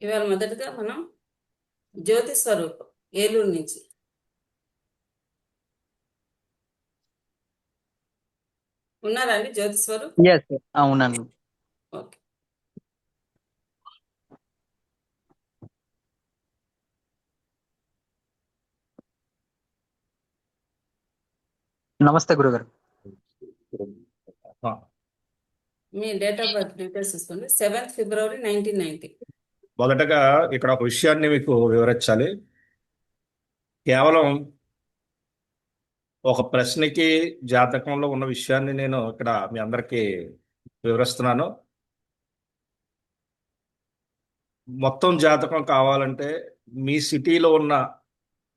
ఇవాళ మొదటగా మనం జ్యోతి స్వరూప్ ఏలూరు నుంచి. ఉన్నారా అండి జ్యోతి స్వరూప్? ఎస్, అవునండి. ఓకే. నమస్తే గురుగారు. మీ డేట్ ఆఫ్ బర్త్ డీటెయిల్స్ ఇస్తుంది. 7th February 1990. మొదటగా ఇక్కడ ఒక విషయాన్ని మీకు వివరించాలి. కేవలం ఒక ప్రశ్నకి జాతకంలో ఉన్న విషయాన్ని నేను ఇక్కడ మీ అందరికీ వివరిస్తున్నాను. మొత్తం జాతకం కావాలంటే మీ సిటీలో ఉన్న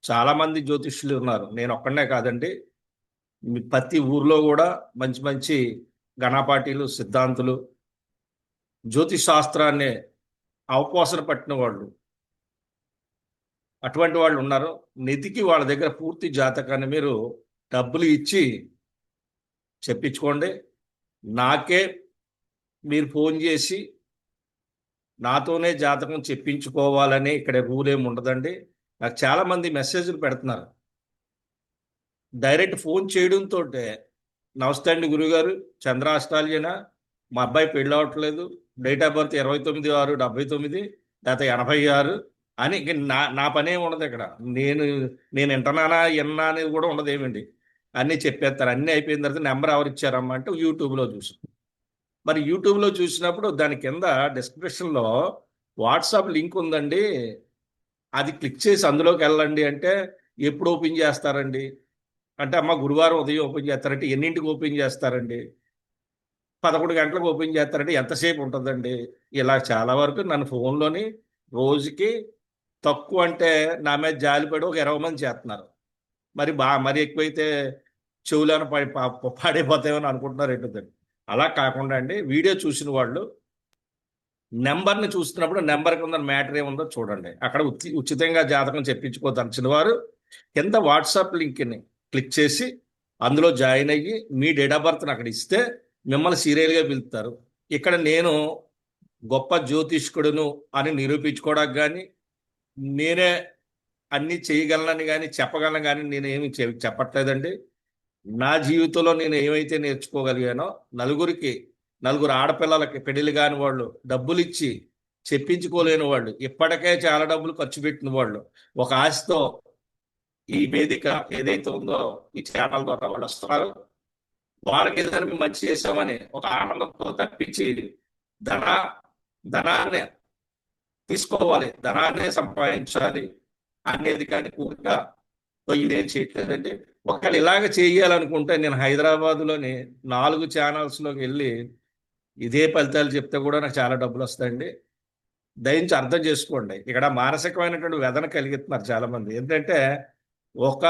చాలా మంది జ్యోతిష్యులు ఉన్నారు, నేను ఒక్కడనే కాదండి. మీ ప్రతి ఊర్లో కూడా మంచి మంచి గణపాటీలు, సిద్ధాంతులు, జ్యోతిష్ శాస్త్రాన్ని అవపోసన పట్టిన వాళ్ళు, అటువంటి వాళ్ళు ఉన్నారు. నెతికి వాళ్ళ దగ్గర పూర్తి జాతకాన్ని మీరు డబ్బులు ఇచ్చి చెప్పించుకోండి. నాకే మీరు ఫోన్ చేసి నాతోనే జాతకం చెప్పించుకోవాలని ఇక్కడ రూల్ ఏమి ఉండదండి. నాకు చాలామంది మెసేజ్లు పెడుతున్నారు. డైరెక్ట్ ఫోన్ చేయడంతో, నమస్తే అండి గురుగారు, చంద్రాష్టాల్యనా, మా అబ్బాయి పెళ్ళి అవ్వట్లేదు, డేట్ ఆఫ్ బర్త్ 29/6/79 లేకపోతే 86 అని నా నా పనే ఉండదు ఇక్కడ. నేను నేను వింటున్నానా విన్నా అనేది కూడా ఉండదు ఏమండి. అన్నీ చెప్పేస్తారు. అన్నీ అయిపోయిన తర్వాత నెంబర్ ఎవరు ఇచ్చారమ్మా అంటే యూట్యూబ్లో చూసి, మరి యూట్యూబ్లో చూసినప్పుడు దాని కింద డిస్క్రిప్షన్లో వాట్సాప్ లింక్ ఉందండి, అది క్లిక్ చేసి అందులోకి వెళ్ళండి అంటే ఎప్పుడు ఓపెన్ చేస్తారండి అంటే, అమ్మ గురువారం ఉదయం ఓపెన్ చేస్తారంటే ఎన్నింటికి ఓపెన్ చేస్తారండి, 11 గంటలకు ఓపెన్ చేస్తారంటే ఎంతసేపు ఉంటుందండి. ఇలా చాలా వరకు నన్ను ఫోన్లోని రోజుకి తక్కువ అంటే నా మీద జాలిపడి ఒక 20 మంది చేస్తున్నారు. మరి ఎక్కువైతే చెవులను పాడైపోతాయని అనుకుంటున్నారు ఏంటండి. అలా కాకుండా అండి, వీడియో చూసిన వాళ్ళు నెంబర్ని చూస్తున్నప్పుడు నెంబర్ కింద మ్యాటర్ ఏముందో చూడండి. అక్కడ ఉచితంగా జాతకం చెప్పించుకోదలిచిన వారు కింద వాట్సాప్ లింక్ని క్లిక్ చేసి అందులో జాయిన్ అయ్యి మీ డేట్ ఆఫ్ బర్త్ని అక్కడ ఇస్తే మిమ్మల్ని సీరియల్గా పిలుస్తారు. ఇక్కడ నేను గొప్ప జ్యోతిష్కుడును అని నిరూపించుకోవడానికి కానీ, నేనే అన్నీ చేయగలనని కానీ చెప్పగలను కానీ నేనేమి చెప్పట్లేదండి. నా జీవితంలో నేను ఏమైతే నేర్చుకోగలిగానో నలుగురు ఆడపిల్లలకి పెళ్లిళ్ళు కాని వాళ్ళు, డబ్బులు ఇచ్చి చెప్పించుకోలేని వాళ్ళు, ఇప్పటికే చాలా డబ్బులు ఖర్చు పెట్టిన వాళ్ళు, ఒక ఆశతో ఈ వేదిక ఏదైతే ఉందో ఈ ఛానల్ ద్వారా వాళ్ళు వస్తున్నారు. వాళ్ళకి ఏదైనా మేము మంచి చేసామని ఒక ఆనందంతో తప్పించి ధనాన్ని తీసుకోవాలి, ధనాన్ని సంపాదించాలి అనేది కానీ కోరిక ఇదేం చేయట్లేదండి. ఒకవేళ ఇలాగ చేయాలనుకుంటే నేను హైదరాబాద్లోని 4 ఛానల్స్లోకి వెళ్ళి ఇదే ఫలితాలు చెప్తే కూడా నాకు చాలా డబ్బులు వస్తాయండి. దయించి అర్థం చేసుకోండి. ఇక్కడ మానసికమైనటువంటి వేదన కలిగిస్తున్నారు చాలామంది. ఏంటంటే ఒక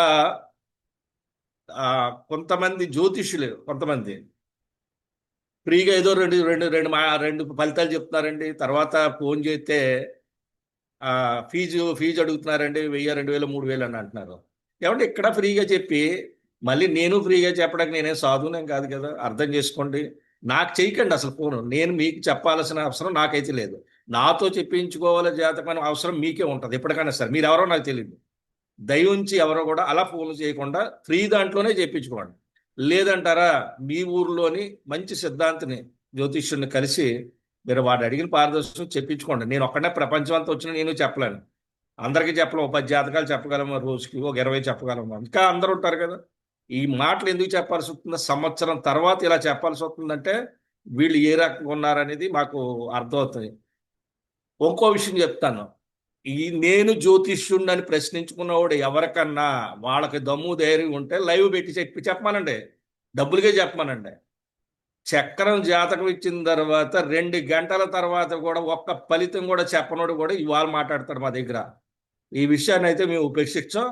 కొంతమంది జ్యోతిష్యులు కొంతమంది ఫ్రీగా ఏదో రెండు రెండు రెండు రెండు ఫలితాలు చెప్తున్నారండి. తర్వాత ఫోన్ చేస్తే ఫీజు అడుగుతున్నారండి, 1000, 2000, 3000 అని అంటున్నారు. ఏమంటే ఇక్కడ ఫ్రీగా చెప్పి మళ్ళీ నేను ఫ్రీగా చెప్పడానికి నేనే సాధునేం కాదు కదా. అర్థం చేసుకోండి. నాకు చేయకండి అసలు ఫోను. నేను మీకు చెప్పాల్సిన అవసరం నాకైతే లేదు. నాతో చెప్పించుకోవాలి జాతకమైన అవసరం మీకే ఉంటుంది ఎప్పటికైనా సరే. మీరు ఎవరో నాకు తెలియదు. దయించి ఎవరో కూడా అలా ఫోన్లు చేయకుండా ఫ్రీ దాంట్లోనే చెప్పించుకోండి. లేదంటారా, మీ ఊర్లోని మంచి సిద్ధాంతిని, జ్యోతిష్యుని కలిసి మీరు వాడు అడిగిన పారదర్శనం చెప్పించుకోండి. నేను ఒక్కడే ప్రపంచం అంతా వచ్చినా నేను చెప్పలేను, అందరికీ చెప్పలేము. 10 జాతకాలు చెప్పగలము రోజుకి, ఒక 20 చెప్పగలము. ఇంకా అందరూ ఉంటారు కదా. ఈ మాటలు ఎందుకు చెప్పాల్సి వస్తుందో, సంవత్సరం తర్వాత ఇలా చెప్పాల్సి వస్తుందంటే వీళ్ళు ఏ రకంగా ఉన్నారనేది మాకు అర్థమవుతుంది. ఇంకో విషయం చెప్తాను. నేను జ్యోతిష్యుడిని ప్రశ్నించుకున్నవాడు ఎవరికన్నా వాళ్ళకి దమ్ము ధైర్యం ఉంటే లైవ్ పెట్టి చెప్పమానండి, డబ్బులుగా చెప్పమానండి. చక్రం జాతకం ఇచ్చిన తర్వాత 2 గంటల తర్వాత కూడా ఒక్క ఫలితం కూడా చెప్పనోడు కూడా ఇవాళ మాట్లాడతాడు మా దగ్గర. ఈ విషయాన్ని అయితే మేము ఉపేక్షించాం.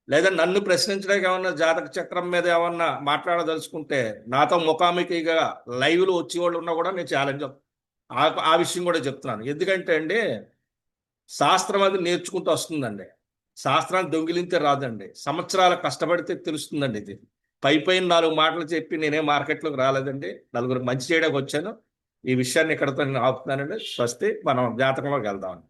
లేదా నన్ను ప్రశ్నించడానికి ఏమన్నా జాతక చక్రం మీద ఏమన్నా మాట్లాడదలుచుకుంటే నాతో ముఖాముఖిగా లైవ్లో వచ్చేవాళ్ళు ఉన్నా కూడా నేను ఛాలెంజ్ ఆ విషయం కూడా చెప్తున్నాను. ఎందుకంటే అండి, శాస్త్రం అది నేర్చుకుంటూ వస్తుందండి. శాస్త్రాన్ని దొంగిలింతే రాదండి, సంవత్సరాలు కష్టపడితే తెలుస్తుందండి. ఇది పైన 4 మాటలు చెప్పి నేనే మార్కెట్లోకి రాలేదండి, నలుగురికి మంచి చేయడానికి వచ్చాను. ఈ విషయాన్ని ఇక్కడతో నేను ఆపుతున్నానండి. స్వస్తి. మనం జాతకంలోకి వెళ్దామండి.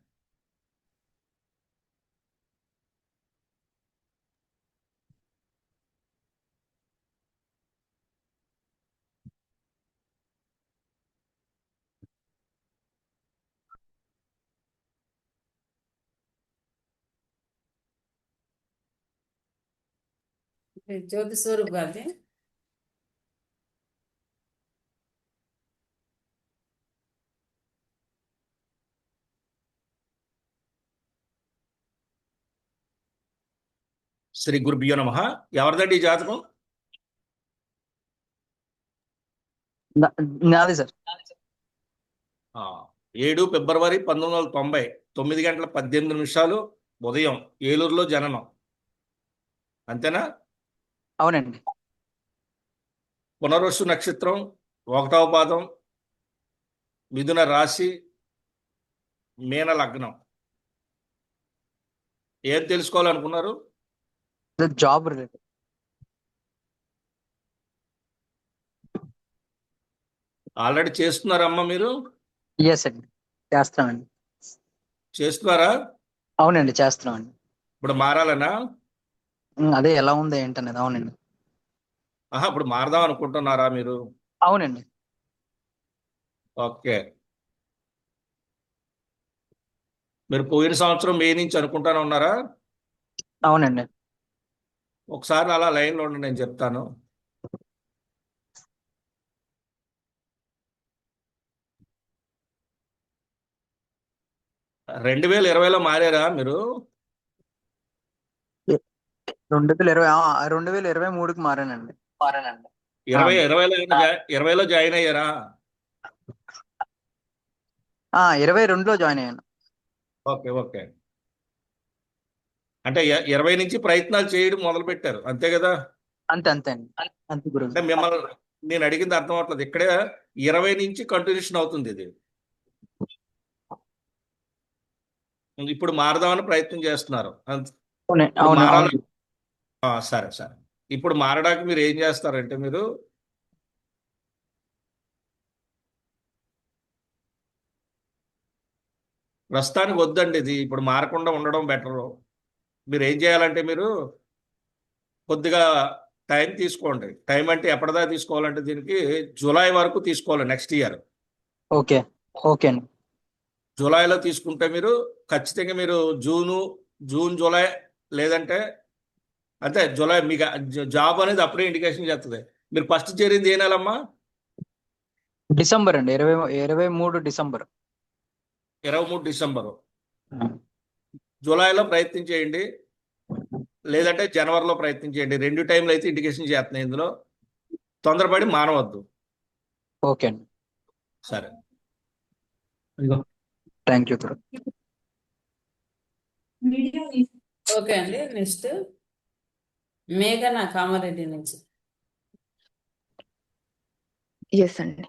జ్యోతి స్వరూప్ గారిది. శ్రీ గురుభ్యో నమః. ఎవరిదండి ఈ జాతకం? నా- నాది సార్. 7 ఫిబ్రవరి 1990, 9 గంటల 18 నిమిషాలు ఉదయం, ఏలూరులో జననం. అంతేనా? అవునండి. పునర్వసు నక్షత్రం, 1వ పాదం, మిథున రాశి, మీన లగ్నం. ఏం తెలుసుకోవాలనుకున్నారు? Job related. ఆల్రెడీ చేస్తున్నారమ్మా మీరు? ఎస్ అండి, చేస్తామండి. చేస్తున్నారా? అవునండి, చేస్తున్నామండి. ఇప్పుడు మారాలనా? అదే ఎలా ఉందో ఏంటనేది. అవునండి. ఇప్పుడు మారదాం అనుకుంటున్నారా మీరు? అవునండి. ఓకే. మీరు పోయిన సంవత్సరం మే నుంచి అనుకుంటానే ఉన్నారా? అవునండి. ఒకసారి అలా లైన్లో ఉండి నేను చెప్తాను. రెండు వేల ఇరవైలో మారారా మీరు? 2020 2023కి మారానండి. 2020లో జాయిన్ అయ్యారా? 22లో జాయిన్ అయ్యాను. Okay, okay. అంటే 20 నుంచి ప్రయత్నాలు చేయడం మొదలు పెట్టారు, అంతే కదా? అంతే అంతే అండి. అంతే గురువు. అంటే మిమ్మల్ని నేను అడిగింది అర్థం అవట్లేదు. ఇక్కడే 20 నుంచి కంటిన్యూషన్ అవుతుంది ఇది. ఇప్పుడు మారదామని ప్రయత్నం చేస్తున్నారు. ఇప్పుడు అవును మారాలి. అవును. సరే, సరే. ఇప్పుడు మారడానికి మీరు ఏం చేస్తారంటే, మీరు ప్రస్తుతానికి వద్దండి, ఇది ఇప్పుడు మారకుండా ఉండడం బెటరు. మీరు ఏం చేయాలంటే, మీరు కొద్దిగా టైం తీసుకోండి. టైం అంటే ఎప్పటిదాకా తీసుకోవాలంటే, దీనికి జూలై వరకు తీసుకోవాలి, నెక్స్ట్ ఇయర్. ఓకే ఓకే అండి. జూలైలో తీసుకుంటే మీరు ఖచ్చితంగా మీరు జూన్ జూలై, లేదంటే అంతే జూలై మీకు జాబ్ అనేది అప్పుడే ఇండికేషన్ చేస్తుంది. మీరు ఫస్ట్ చేరింది ఏ నెలమ్మా? డిసెంబర్ అండి. 23 డిసెంబర్. 23 డిసెంబరు. జూలైలో ప్రయత్నం చేయండి, లేదంటే జనవరిలో ప్రయత్నం చేయండి. 2 టైంలు అయితే ఇండికేషన్ చేస్తున్నాయి ఇందులో. తొందరపడి మానవద్దు. ఓకే అండి. సరే. Thank you Guru. ఓకే అండి. నెక్స్ట్ మేఘన కామారెడ్డి నుంచి. ఎస్ అండి.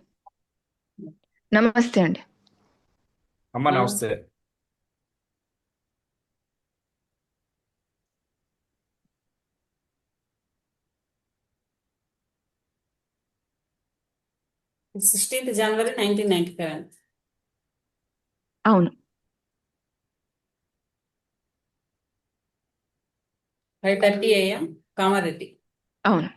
నమస్తే అండి. అమ్మ నమస్తే. Jnuary 16, 1997. అవును. 5:30 AM కామారెడ్డి. అవును.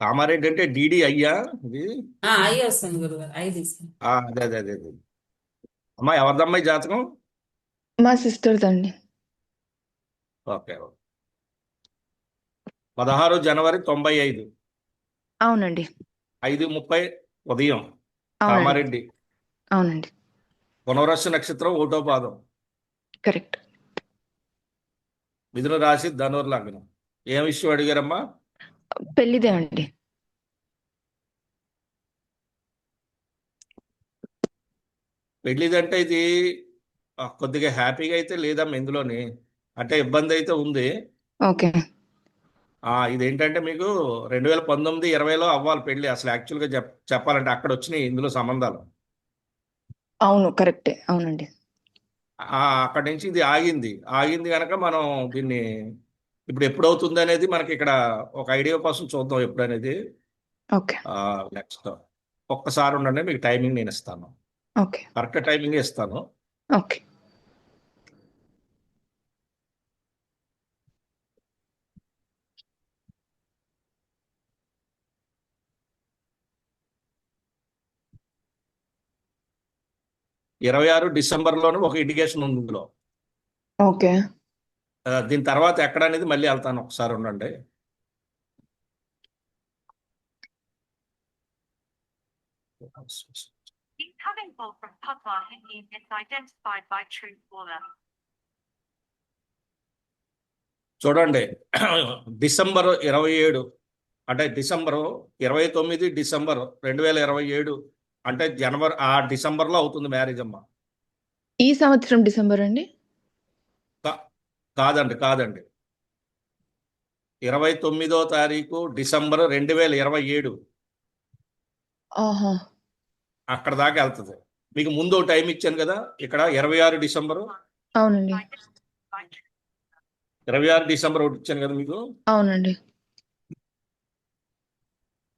కామారెడ్డి అంటే డిడి అయ్యా ఇది? అయ్యి వస్తుంది గురుగారు, అయ్యి తీసుకుని. అదే అదే అదే అదే. అమ్మా ఎవరిదమ్మా ఈ జాతకం? మా సిస్టర్స్ అండి. ఓకే. 16 జనవరి 95, అవునండి. 5:30 ఉదయం, అవునండి. కామారెడ్డి. అవునండి. పునర్వసు నక్షత్రం, 1వ పాదం, కరెక్ట్. మిథున రాశి, ధనుర్ లగ్నం. ఏం విషయం అడిగారమ్మా? పెళ్లిదే అండి. పెళ్ళిదంటే ఇది కొద్దిగా హ్యాపీగా అయితే లేదమ్మా ఇందులోని. అంటే ఇబ్బంది అయితే ఉంది. ఓకే. ఇదేంటంటే మీకు 2019, 20లో అవ్వాలి పెళ్ళి. అసలు యాక్చువల్గా చెప్పాలంటే అక్కడ వచ్చినాయి ఇందులో సంబంధాలు. అవును కరెక్టే. అవునండి. అక్కడి నుంచి ఇది ఆగింది కనుక మనం దీన్ని ఇప్పుడు ఎప్పుడవుతుంది అనేది మనకి ఇక్కడ ఒక ఐడియా కోసం చూద్దాం ఎప్పుడు అనేది. ఓకే. నెక్స్ట్ ఒక్కసారి ఉండండి, మీకు టైమింగ్ నేను ఇస్తాను. ఓకే. కరెక్ట్ టైమింగ్ ఇస్తాను. ఓకే. 26 డిసెంబర్లోనూ ఒక ఇండికేషన్ ఉంది ఇందులో. ఓకే. దీని తర్వాత ఎక్కడ అనేది మళ్ళీ వెళ్తాను, ఒకసారి ఉండండి. Incoming call from Papua Hindi is identified by Truecaller. చూడండి, డిసెంబర్ 27 అంటే డిసెంబరు 29 డిసెంబర్ 2027 అంటే జనవరి ఆ డిసెంబర్లో అవుతుంది మ్యారేజ్ అమ్మ. ఈ సంవత్సరం డిసెంబర్ అండి? కాదండి 29వ తారీఖు డిసెంబర్ 2027 ఆహా. అక్కడ దాకా వెళ్తుంది. మీకు ముందు టైం ఇచ్చాను కదా, ఇక్కడ 26 డిసెంబరు, అవునండి. 26 డిసెంబర్ ఒకటి ఇచ్చాను కదా మీకు. అవునండి.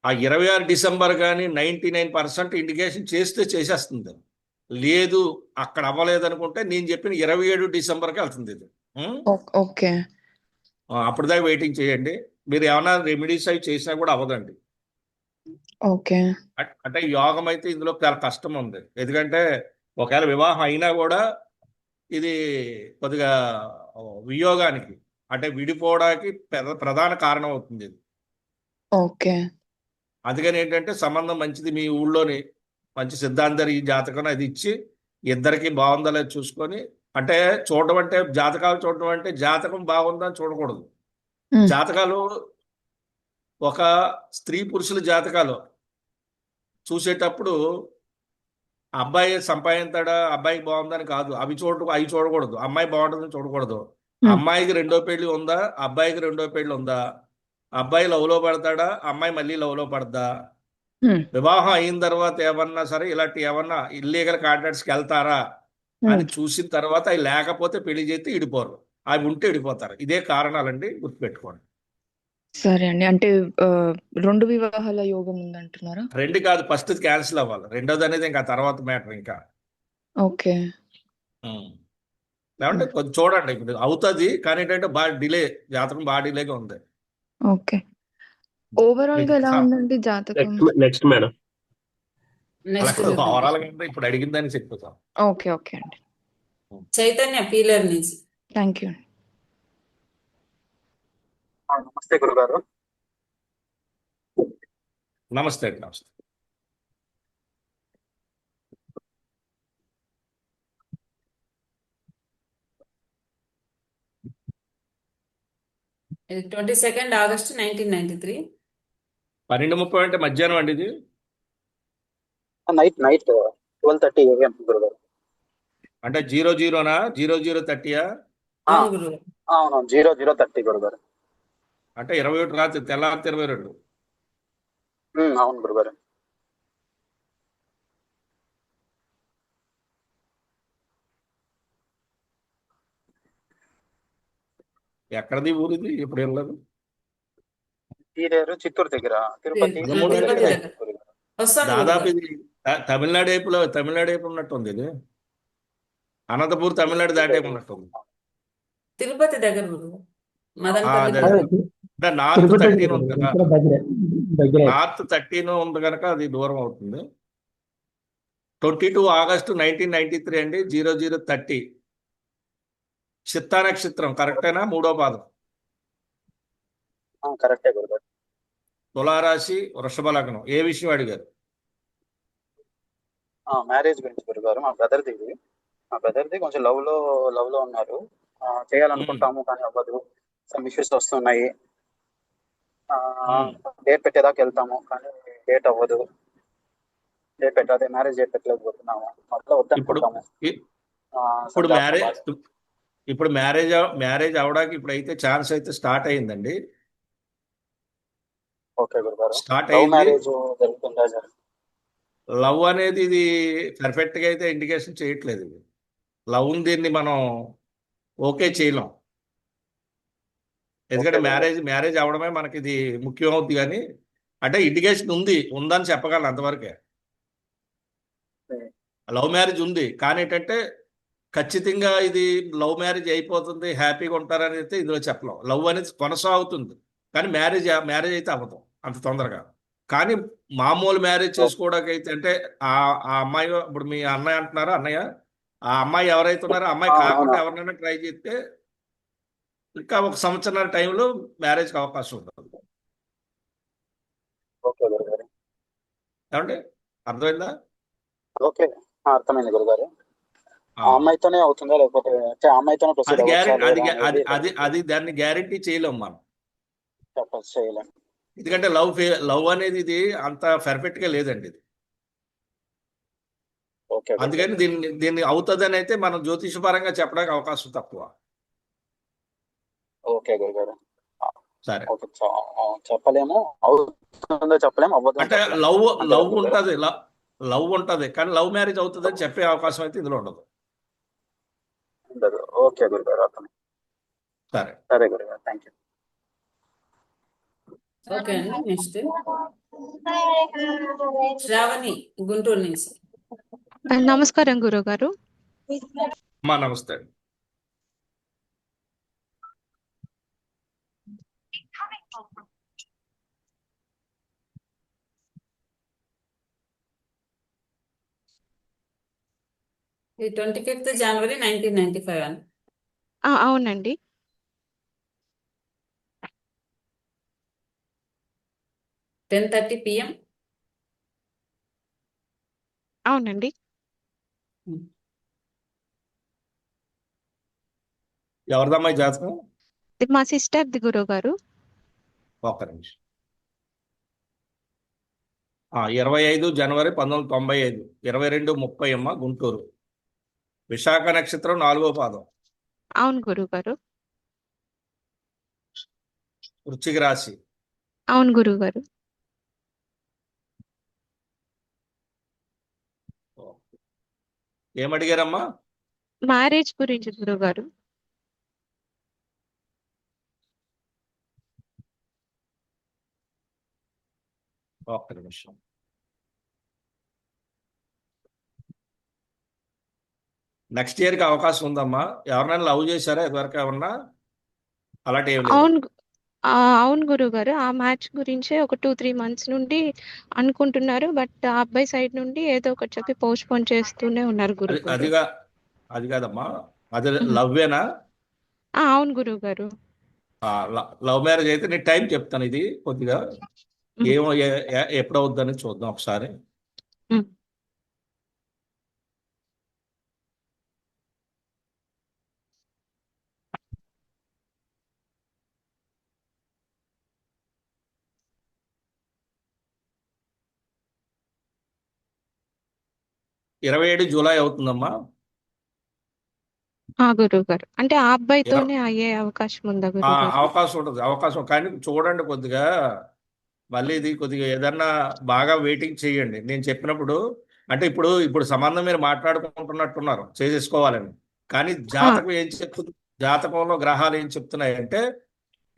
ఆ 26 డిసెంబర్ కానీ 99% ఇండికేషన్ చేస్తే చేసేస్తుంది. లేదు అక్కడ అవ్వలేదు అనుకుంటే నేను చెప్పిన 27 డిసెంబర్కి వెళ్తుంది ఇది. ఓకే. అప్పుడు దాకా వెయిటింగ్ చేయండి. మీరు ఏమైనా రెమెడీస్ అవి చేసినా కూడా అవ్వదండి. ఓకే. అంటే యోగం అయితే ఇందులో చాలా కష్టం ఉంది. ఎందుకంటే ఒకవేళ వివాహం అయినా కూడా ఇది కొద్దిగా వియోగానికి అంటే విడిపోవడానికి ప్రధాన కారణం అవుతుంది ఇది. ఓకే. అందుకని ఏంటంటే సంబంధం మంచిది, మీ ఊళ్ళోని మంచి సిద్ధాంతరి ఈ జాతకం అది ఇచ్చి ఇద్దరికి బాగుందా లేదు చూసుకొని, అంటే చూడడం అంటే జాతకాలు చూడడం అంటే జాతకం బాగుందా అని చూడకూడదు. జాతకాలు ఒక స్త్రీ పురుషుల జాతకాలు చూసేటప్పుడు అబ్బాయి సంపాదించాడా, అబ్బాయికి బాగుందని కాదు, అవి చూడకూడదు. అమ్మాయి బాగుంటుందని చూడకూడదు. అమ్మాయికి రెండో పెళ్లి ఉందా, అబ్బాయికి రెండో పెళ్లి ఉందా, అబ్బాయి లవ్లో పడతాడా, అమ్మాయి మళ్ళీ లవ్లో పడదా, వివాహం అయిన తర్వాత ఏమన్నా సరే ఇలాంటి ఏమన్నా ఇల్లీగల్ కాంట్రాక్ట్స్కి వెళ్తారా అని చూసిన తర్వాత అవి లేకపోతే పెళ్లి చేస్తే ఇడిపోరు, అవి ఉంటే ఇడిపోతారు. ఇదే కారణాలండి, గుర్తుపెట్టుకోండి. సరే అండి. అంటే 2 వివాహాల యోగం ఉందంటున్నారా? 2 కాదు, ఫస్ట్ క్యాన్సిల్ అవ్వాలి, రెండోది అనేది ఇంకా తర్వాత మ్యాటర్ ఇంకా. ఓకే. లేదంటే కొంచెం చూడండి, ఇప్పుడు అవుతుంది కానీ ఏంటంటే బాగా డిలే, జాతకం బాగా డిలేగా ఉంది. ఓకే. ఓవరాల్ గా ఎలా ఉందండి జాతకం? Next madam. నెక్స్ట్ ఓవరాల్ గా ఇప్పుడు అడిగిందని చెప్తాం. ఓకే. ఓకే అండి. చైతన్య పీలర్ నుంచి. Thank you. నమస్తే గురుగారు. నమస్తే అండి. నమస్తే. ఇది 22 ఆగస్టు 1993. 12:30 అంటే మధ్యాహ్నం అండి ఇది. నైట్ 12:30 AM గురుగారు. అంటే 00నా 00:30? అవును గురువు. అవును 00:30 గురుగారు. అంటే 21 రాత్రి, తెల్లారి 22. అవును గురుగారు. ఎక్కడది ఊరిది, ఎప్పుడు వెళ్ళదు? చిత్తూరు దగ్గర తిరుపతి. వస్తాను దాదాపు గురువు. ఇది తమిళనాడు వైపు ఉన్నట్టుంది ఇది. అనంతపూర్ తమిళనాడు దాటే ఉన్నట్టుంది. తిరుపతి దగ్గర గురువు. అదే. మదనపల్లి. అంటే నార్త్ 13 ఉంది కదా, నార్త్ 13 ఉంది కనుక అది దూరం అవుతుంది. 22 ఆగస్టు 1993 అండి, 00:30. చిత్తా నక్షత్రం కరెక్టేనా? 3వ పాదం. కరెక్టే గురుగారు. తులారాశి, వృషభ లగ్నం. ఏ విషయం అడిగారు? మ్యారేజ్ గురించి గురుగారు. మా బ్రదర్ది కొంచెం లవ్ లో ఉన్నారు. చేయాలనుకుంటాము కానీ అవ్వదు. సమ్ ఇష్యూస్ వస్తున్నాయి. డేట్ పెట్టేదాకా వెళ్తాము కానీ డేట్ అవ్వదు. డేట్ పెట్టాలి, మ్యారేజ్ డేట్ పెట్టలేకపోతున్నాము. మొత్తం వద్దనుకుంటాము. ఇప్పుడు మ్యారేజ్ అవడానికి ఇప్పుడైతే ఛాన్స్ అయితే స్టార్ట్ అయిందండి. ఓకే గురుగారు. స్టార్ట్ లవ్ అయింది. మ్యారేజ్ జరుగుతుందా? లవ్ అనేది ఇది పర్ఫెక్ట్ గా అయితే ఇండికేషన్ చేయట్లేదు. ఇది లవ్ దీన్ని మనం ఓకే చేయలేం. ఎందుకంటే మ్యారేజ్ అవడమే మనకి ఇది ముఖ్యం అవుద్ది. కానీ అంటే ఇండికేషన్ ఉందని చెప్పగలను అంతవరకే. లవ్ మ్యారేజ్ ఉంది కానీ ఏంటంటే ఖచ్చితంగా ఇది లవ్ మ్యారేజ్ అయిపోతుంది, హ్యాపీగా ఉంటారని అయితే ఇందులో చెప్పలేం. లవ్ అనేది కొనసాగుతుంది కానీ మ్యారేజ్ అయితే అవ్వదు అంత తొందరగా. కానీ మామూలు మ్యారేజ్ చేసుకోవడానికి అయితే అంటే ఆ ఆ అమ్మాయి ఇప్పుడు మీ అన్నయ్య అంటున్నారా అన్నయ్య ఆ అమ్మాయి ఎవరైతే ఉన్నారో ఆ అమ్మాయి కాకుండా ఎవరినైనా ట్రై చేస్తే ఇంకా ఒక సంవత్సరాల టైంలో మ్యారేజ్కి అవకాశం ఉంటుంది. ఓకే గురుగారు. ఏమంటే అర్థమైందా? ఓకే, అర్థమైంది గురుగారు. ఆ. ఆ అమ్మాయితోనే అవుతుందా లేకపోతే ఆ అమ్మాయితోనే అది ప్రొసీడ్ గ్యారెంటీ అది అవ్వచ్చా అది అది అది దాన్ని గ్యారెంటీ చేయలేము మనం. చెప్పచ్చు చేయలేం. ఎందుకంటే లవ్ అనేది ఇది అంత పర్ఫెక్ట్ గా లేదండి ఇది. ఓకే గురుగారు. అందుకని దీన్ని అవుతుందని అయితే మనం జ్యోతిష పరంగా చెప్పడానికి అవకాశం తక్కువ. ఓకే గురుగారు. సరే ఓకే, చెప్పలేము, అవుతుందో చెప్పలేము, అవ్వదు అంటే లవ్ ఉంటది లవ్ ఉంటది కానీ లవ్ మ్యారేజ్ అవుతుందని చెప్పే అవకాశం అయితే ఇందులో ఉండదు. ఉండదు. ఓకే గురుగారు, అర్థం. సరే సరే గురుగారు, థ్యాంక్ యూ. ఓకే అండి. నెక్స్ట్ శ్రావణి గుంటూరు నుంచి. నమస్కారం గురుగారు. అమ్మా నమస్తే. Incoming call from ఇది 25th January 1995 అని. అవునండి. 10:30 PM. అవునండి. ఎవరిదమ్మా ఈ జాతకం? ఇది మా సిస్టర్ది గురుగారు. ఒక్క నిమిషం. 25 జనవరి 1995 22:30 అమ్మ గుంటూరు. విశాఖ నక్షత్రం 4వ పాదం. అవును గురుగారు. వృశ్చిక రాశి. అవును గురుగారు. ఏమడిగారమ్మా? మ్యారేజ్ గురించి గురుగారు. ఒక్క నిమిషం. నెక్స్ట్ ఇయర్కి అవకాశం ఉందమ్మా. ఎవరినైనా లవ్ చేశారా ఇదివరకు ఏమన్నా? అలాంటి ఏం లేదు. అవును అవును గురుగారు. ఆ మ్యాచ్ గురించే ఒక 2-3 months నుండి అనుకుంటున్నారు. బట్ ఆ అబ్బాయి సైడ్ నుండి ఏదో ఒకటి చెప్పి పోస్ట్ పోన్ చేస్తూనే ఉన్నారు గురుగారు. అది కాదమ్మా, అది లవ్వేనా? అవును గురుగారు. లవ్ మ్యారేజ్ అయితే నేను టైం చెప్తాను. ఇది కొద్దిగా ఏమో ఎప్పుడవుద్దని చూద్దాం ఒకసారి. ఉమ్. 27 జూలై అవుతుందమ్మా. గురుగారు. అంటే ఆ అబ్బాయితోనే అయ్యే అవకాశం ఉందా గురుగారు? అవకాశం ఉంటుంది, అవకాశం. కానీ చూడండి కొద్దిగా మళ్ళీ ఇది కొద్దిగా ఏదన్నా బాగా వెయిటింగ్ చేయండి నేను చెప్పినప్పుడు. అంటే ఇప్పుడు సంబంధం మీరు మాట్లాడుకుంటున్నట్టున్నారు చేసేసుకోవాలని. కానీ జాతకం ఏం చెప్తుంది, జాతకంలో గ్రహాలు ఏం చెప్తున్నాయంటే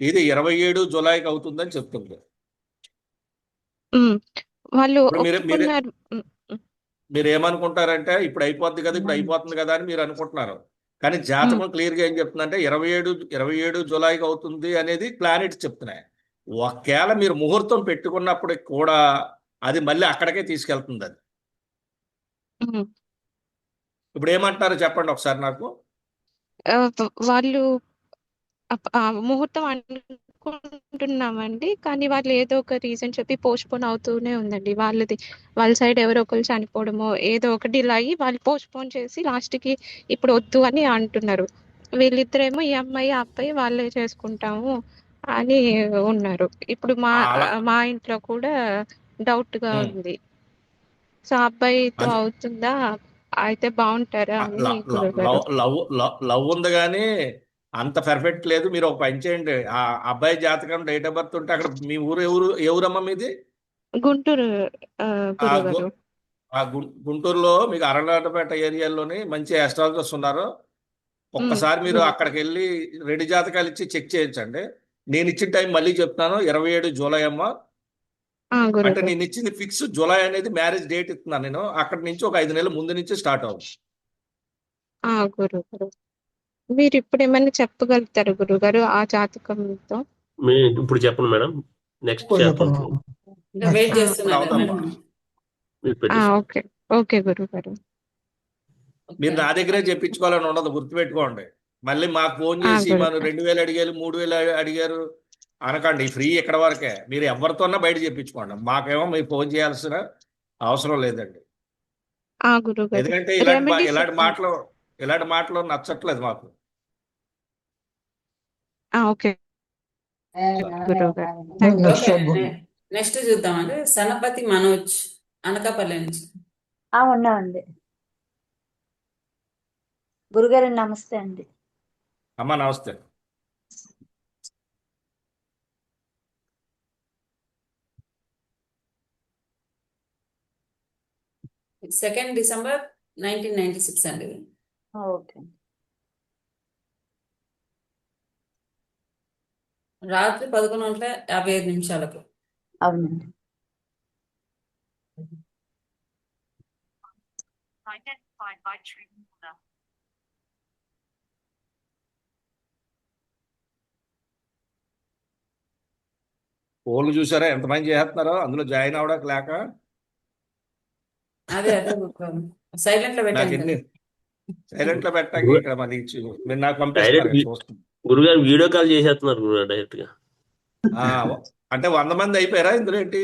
ఇది 27 జూలైకి అవుతుందని చెప్తుంది. వాళ్ళు ఇప్పుడు ఒప్పుకున్నారు. మీరు ఏమనుకుంటారంటే ఇప్పుడు అయిపోతుంది కదా అని మీరు అనుకుంటున్నారు. కానీ జాతకం క్లియర్గా ఏం చెప్తుందంటే 27 జూలైకి అవుతుంది అనేది ప్లానెట్ చెప్తున్నాయి. ఒకవేళ మీరు ముహూర్తం పెట్టుకున్నప్పటికి కూడా అది మళ్ళీ అక్కడికే తీసుకెళ్తుంది. అది ఇప్పుడు ఏమంటారు చెప్పండి ఒకసారి నాకు. వాళ్ళు ముహూర్తం అనుకుంటున్నామండి, కానీ వాళ్ళు ఏదో ఒక రీజన్ చెప్పి పోస్ట్ పోన్ అవుతూనే ఉందండి. వాళ్ళ సైడ్ ఎవరో ఒకరు చనిపోవడమో ఏదో ఒకటి ఇలా అయ్యి వాళ్ళు పోస్ట్ పోన్ చేసి లాస్ట్కి ఇప్పుడు వద్దు అని అంటున్నారు. వీళ్ళిద్దరేమో ఈ అమ్మాయి ఆ అబ్బాయి వాళ్ళే చేసుకుంటాము అని ఉన్నారు. ఇప్పుడు మా ఇంట్లో కూడా డౌట్ గా ఉంది. సో అబ్బాయితో అవుతుందా, అయితే బాగుంటారా అని గురుగారు. లవ్ ఉంది కానీ అంత పర్ఫెక్ట్ లేదు. మీరు ఒక పని చేయండి, ఆ అబ్బాయి జాతకం డేట్ ఆఫ్ బర్త్ ఉంటే అక్కడ మీ ఊరు ఎవరమ్మా మీది? గుంటూరు గురుగారు. గుంటూరులో మీకు అరనాటపేట ఏరియాలోని మంచి ఆస్ట్రాలజర్స్ ఉన్నారు. ఒక్కసారి మీరు అక్కడికి వెళ్ళి 2 జాతకాలు ఇచ్చి చెక్ చేయించండి. నేను ఇచ్చిన టైం మళ్ళీ చెప్తాను, 27 జూలై అమ్మ. అంటే నేను ఇచ్చింది ఫిక్స్ జూలై అనేది మ్యారేజ్ డేట్ ఇస్తున్నాను నేను. అక్కడి నుంచి ఒక 5 నెలల ముందు నుంచి స్టార్ట్ అవుతుంది. గురుగారు మీరు ఇప్పుడు ఏమైనా చెప్పగలుగుతారు గురుగారు ఆ జాతకంతో? ఇప్పుడు చెప్పండి మేడం. నెక్స్ట్ ఇంకా వెయిట్ ఆ, చేస్తున్నారు అవునమ్మా. మేడం. మీరు పెట్టేసి ఓకే ఓకే గురువు గారు. మీరు నా దగ్గరే చెప్పించుకోవాలని ఉండదు, గుర్తుపెట్టుకోండి. మళ్ళీ మాకు ఫోన్ చేసి గురువు మనం 2000 అడిగారు 3000 అడిగారు అనకండి. ఫ్రీ ఇక్కడ వరకే, మీరు ఎవరితోన్నా బయట చెప్పించుకోండి. మాకేమో మీరు ఫోన్ చేయాల్సిన అవసరం లేదండి. గురువు గారు. ఎందుకంటే రెమెడీస్ ఇలాంటి మాటలు నచ్చట్లేదు మాకు. ఓకే గురువు గారు. Thank you. ఓకే, నెక్స్ట్ చూద్దామండి. సనపతి మనోజ్, అనకాపల్లి నుంచి. ఉన్నామండి. గురుగారు నమస్తే అండి. అమ్మా నమస్తే. December 2, 1996 అండి. ఓకే. రాత్రి 11:55 అవునండి. identified by true caller. ఫోన్లు చూసారా ఎంతమంది చేస్తున్నారో, అందులో జాయిన్ అవడానికి లేక. అదే సైలెంట్ లో నాకు పెట్టాను ఎన్ని కదా. సైలెంట్ లో పెట్టాక ఇక్కడ మళ్ళీ మీరు నాకు పంపిస్తున్నారు డైరెక్ట్ చూస్తుంది. గురుగారు వీడియో కాల్ చేసేస్తున్నారు గురుగారు డైరెక్ట్ గా. అంటే 100 మంది అయిపోయారా ఇందులో ఏంటి?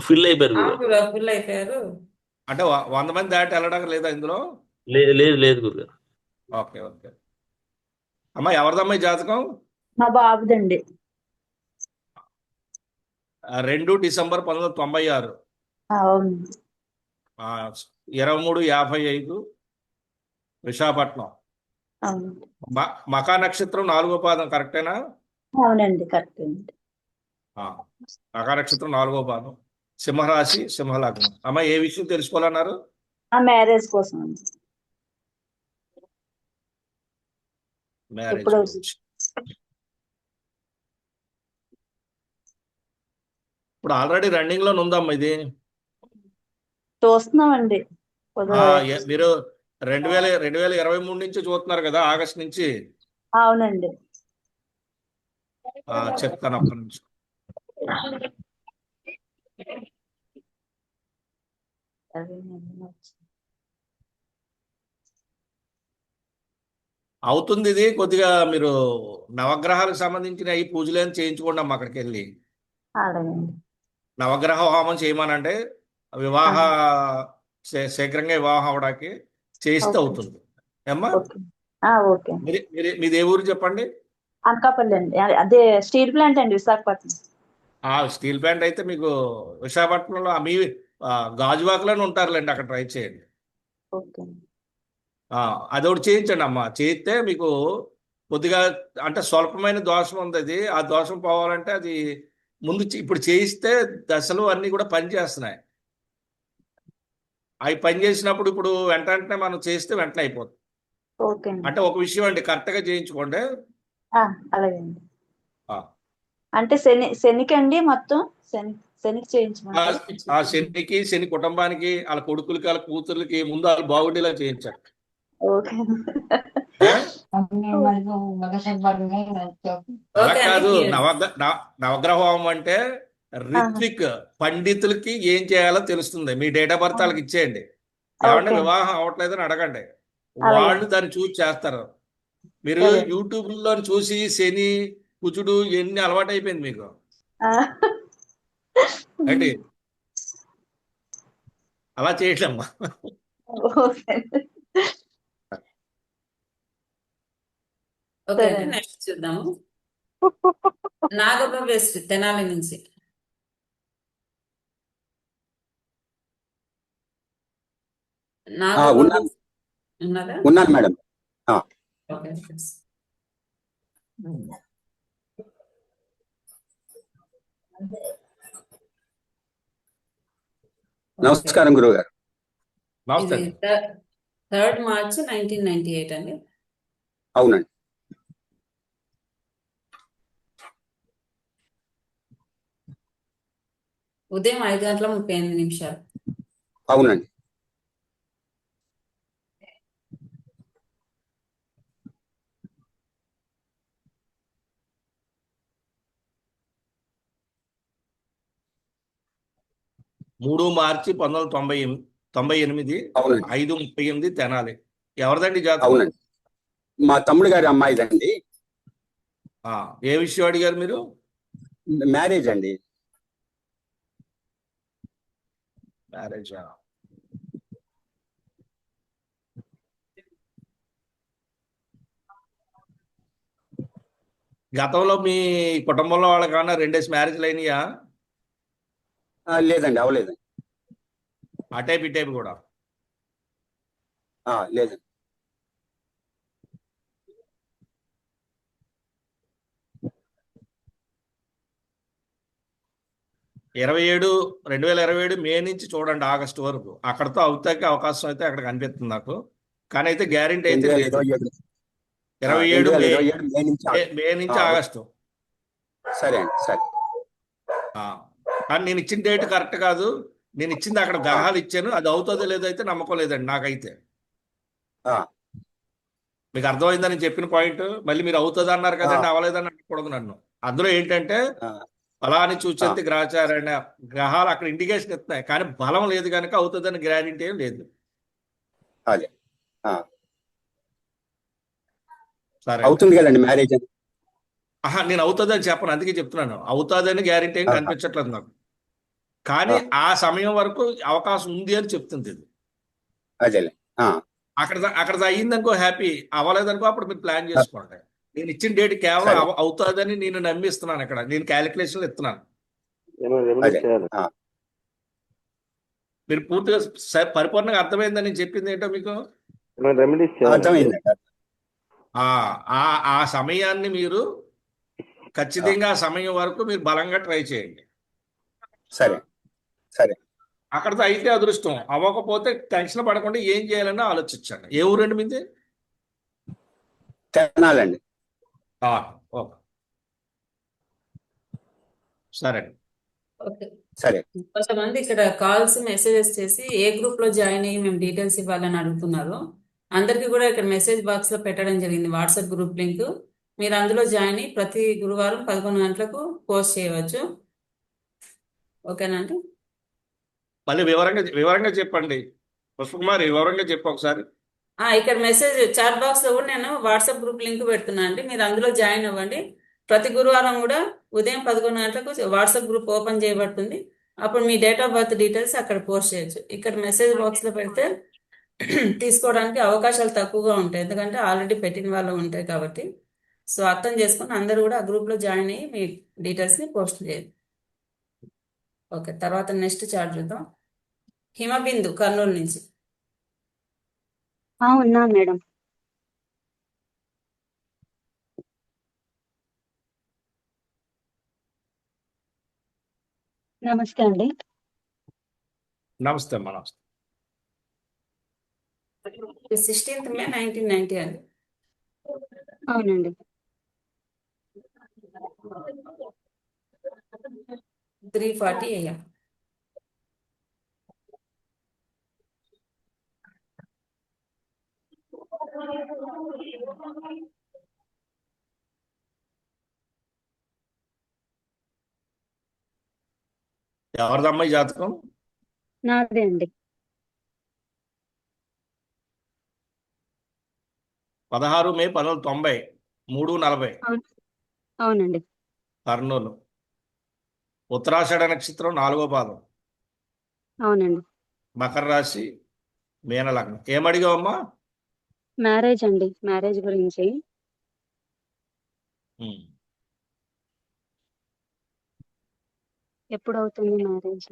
ఫిల్ అయిపోయారు గురుగారు. ఫుల్ అయిపోయారు. అంటే 100 మంది దాటి వెళ్ళడం లేదా ఇందులో? లేదు లేదు గురుగారు. Okay okay. అమ్మా ఎవరిదమ్మా ఈ జాతకం? మా బాబుదండి. 2 డిసెంబర్ 1996, అవును. 23:55 విశాఖపట్నం. అవును. మకా నక్షత్రం 4వ పాదం కరెక్టేనా? అవునండి, కరెక్ట్ అండి. మకా నక్షత్రం 4వ పాదం, సింహరాశి, సింహలగ్నం. అమ్మ ఏ విషయం తెలుసుకోవాలన్నారు? మ్యారేజ్ కోసం అండి. మ్యారేజ్ ఇప్పుడు గురించి. ఇప్పుడు ఆల్రెడీ రన్నింగ్ లో ఉందమ్మా ఇది. చూస్తున్నామండి. మీరు 2023 నుంచి చూస్తున్నారు కదా, ఆగస్ట్ నుంచి. అవునండి. చెప్తాను ఒక్క నిమిషం. అవుతుంది ఇది. కొద్దిగా మీరు నవగ్రహాలకు సంబంధించిన ఈ పూజలు చేయించుకోండి అమ్మ అక్కడికి వెళ్ళి. అలాగండి. నవగ్రహ హోమం చేయమనంటే వివాహ శీఘ్రంగా వివాహం అవడానికి చేయిస్తే అవుతుంది ఏమ్మా. ఓకే. మీది ఏ ఊరు చెప్పండి? అనకాపల్లి అండి. అదే స్టీల్ ప్లాంట్ అండి, విశాఖపట్నం. స్టీల్ ప్లాంట్ అయితే మీకు విశాఖపట్నంలో మీ గాజువాకలోనే ఉంటారులేండి, అక్కడ ట్రై చేయండి. ఓకే. అదొకటి చేయించండి అమ్మా. చేయిస్తే మీకు కొద్దిగా అంటే స్వల్పమైన దోషం ఉంది, అది ఆ దోషం పోవాలంటే అది ముందు ఇప్పుడు చేయిస్తే దశలు అన్నీ కూడా పనిచేస్తున్నాయి. అవి పని చేసినప్పుడు ఇప్పుడు వెంటనే మనం చేస్తే వెంటనే అయిపోతుంది. ఓకే. అంటే ఒక విషయం అండి, కరెక్ట్గా చేయించుకోండి. అలాగండి. అంటే శనికి మొత్తం శనికి చేయించమంటారు. శనికి, శని కుటుంబానికి, వాళ్ళ కొడుకులకి, వాళ్ళ కూతుర్లకి ముందు వాళ్ళు బాగుండేలా చేయించండి. ఓకే. అలా కాదు, నవగ్రహ హోమం అంటే రిత్విక్ పండితులకి ఏం చేయాలో తెలుస్తుంది. మీ డేట్ ఆఫ్ బర్త్ వాళ్ళకి ఇచ్చేయండి. ఏమంటే వివాహం అవ్వట్లేదని అడగండి, వాళ్ళు దాన్ని చూసి చేస్తారు. మీరు యూట్యూబ్ లో చూసి శని, కుజుడు ఎన్ని అలవాటు అయిపోయింది మీకు అంటే అలా చేయట్లమ్మా. ఓకే అండి, నెక్స్ట్ చూద్దాము. నాగబాబు వెస్ట్, తెనాలి నుంచి. ఉన్నారా? ఉన్నాను మేడం. ఓకే. నమస్కారం గురువు గారు. నమస్తే. 3 మార్చ్ 1998 అండి. అవునండి. ఉదయం 5:38. అవునండి. 3 మార్చి 1998, అవునండి 5:38 తెనాలి. ఎవరిదండి జాతకం? అవునండి మా తమ్ముడు గారి అమ్మాయిదండి. ఆ, ఏ విషయం అడిగారు మీరు? మ్యారేజ్ అండి. మ్యారేజా? గతంలో మీ కుటుంబంలో వాళ్ళకన్నా 2 మ్యారేజ్లు అయినాయా? లేదండి అవలేదండి. అటేపు ఇటేపు కూడా? లేదండి. ఇరవై 2027 మే నుంచి చూడండి ఆగస్టు వరకు. అక్కడతో అవుతాకి అవకాశం అయితే అక్కడ కనిపిస్తుంది నాకు. కానీ అయితే గ్యారెంటీ అయితే లేదు. 2027 27 మే 2027 మే నుంచి మే నుంచి ఓకే. ఆగస్టు. సరే అండి సరే. కానీ నేను ఇచ్చిన డేట్ కరెక్ట్ కాదు. నేను ఇచ్చింది అక్కడ గ్రహాలు ఇచ్చాను, అది అవుతుందో లేదో అయితే నమ్మకం లేదండి నాకైతే. ఆ, మీకు అర్థమైందని చెప్పిన పాయింట్. మళ్ళీ మీరు అవుతుంది అన్నారు కదండి, అవ్వలేదని అనకూడదు నన్ను. అందులో ఏంటంటే ఆ, ఫలాని సూచంతి గ్రహచారణ గ్రహాలు అక్కడ ఇండికేషన్ ఇస్తున్నాయి, కానీ బలం లేదు కనుక అవుతుందని గ్యారెంటీ ఏం లేదు. అదే సరే, అవుతుంది కదండి మ్యారేజ్ అని. నేను అవుతుందని చెప్పను, అందుకే చెప్తున్నాను. అవుతుందని గ్యారెంటీ ఏం కనిపించట్లేదు నాకు. కానీ ఆ సమయం వరకు అవకాశం ఉంది అని చెప్తుంది ఇది. అదేలే. అక్కడ అయ్యిందనుకో హ్యాపీ, అవ్వలేదనుకో అప్పుడు మీరు ప్లాన్ చేసుకోండి. నేను ఇచ్చిన డేట్ కేవలం అవుతుందని నేను నమ్మిస్తున్నాను. ఇక్కడ నేను క్యాలిక్యులేషన్లు ఇస్తున్నాను. అదే మీరు పూర్తిగా పరిపూర్ణంగా అర్థమైందని నేను చెప్పింది ఏంటో మీకు అర్థమైంది. ఆ సమయాన్ని మీరు ఖచ్చితంగా ఆ సమయం వరకు మీరు బలంగా ట్రై చేయండి. సరే సరే. అక్కడితో అయితే అదృష్టం, అవ్వకపోతే టెన్షన్ పడకుండా ఏం చేయాలని ఆలోచించండి. ఏ ఊరండి మీది? తెనాలండి. ఓకే, సరే ఓకే. సరే. కొంతమంది ఇక్కడ కాల్స్ మెసేజెస్ చేసి ఏ గ్రూప్ లో జాయిన్ అయ్యి మేము డీటెయిల్స్ ఇవ్వాలని అడుగుతున్నారు. అందరికీ కూడా ఇక్కడ మెసేజ్ బాక్స్ లో పెట్టడం జరిగింది వాట్సాప్ గ్రూప్ లింక్. మీరు అందులో జాయిన్ అయ్యి ప్రతి గురువారం 11 గంటలకు పోస్ట్ చేయవచ్చు. ఓకేనా అండి? మళ్ళీ వివరంగా చెప్పండి పుష్పకుమారి, వివరంగా చెప్పు ఒకసారి. ఇక్కడ మెసేజ్ చాట్ బాక్స్ లో కూడా నేను వాట్సాప్ గ్రూప్ లింక్ పెడుతున్నాను అండి, మీరు అందులో జాయిన్ అవ్వండి. ప్రతి గురువారం కూడా ఉదయం 11 గంటలకు వాట్సాప్ గ్రూప్ ఓపెన్ చేయబడుతుంది. అప్పుడు మీ డేట్ ఆఫ్ బర్త్ డీటెయిల్స్ అక్కడ పోస్ట్ చేయొచ్చు. ఇక్కడ మెసేజ్ బాక్స్ లో పెడితే తీసుకోవడానికి అవకాశాలు తక్కువగా ఉంటాయి, ఎందుకంటే ఆల్రెడీ పెట్టిన వాళ్ళు ఉంటాయి కాబట్టి. సో అర్థం చేసుకుని అందరూ కూడా ఆ గ్రూప్ లో జాయిన్ అయ్యి మీ డీటెయిల్స్ ని పోస్ట్ చేయండి. ఓకే, తర్వాత నెక్స్ట్ చార్ట్ చూద్దాం. హిమబిందు కర్నూలు నుంచి. ఉన్నాను మేడం. నమస్తే అండి. నమస్తే అమ్మా. నమస్తే. 16th మే 1990 అండి. అవునండి. 3:40 AM. ఎవరిదమ్మాయి జాతకం? నాదే అండి. 16 మే 1990, 3:40 అవునండి. కర్నూలు. ఉత్తరాషాఢ నక్షత్రం 4వ పాదం. అవునండి. మకర రాశి, మీన లగ్నం. ఏమడిగావమ్మా? మ్యారేజ్ అండి, మ్యారేజ్ గురించి. ఎప్పుడు అవుతుంది మ్యారేజ్?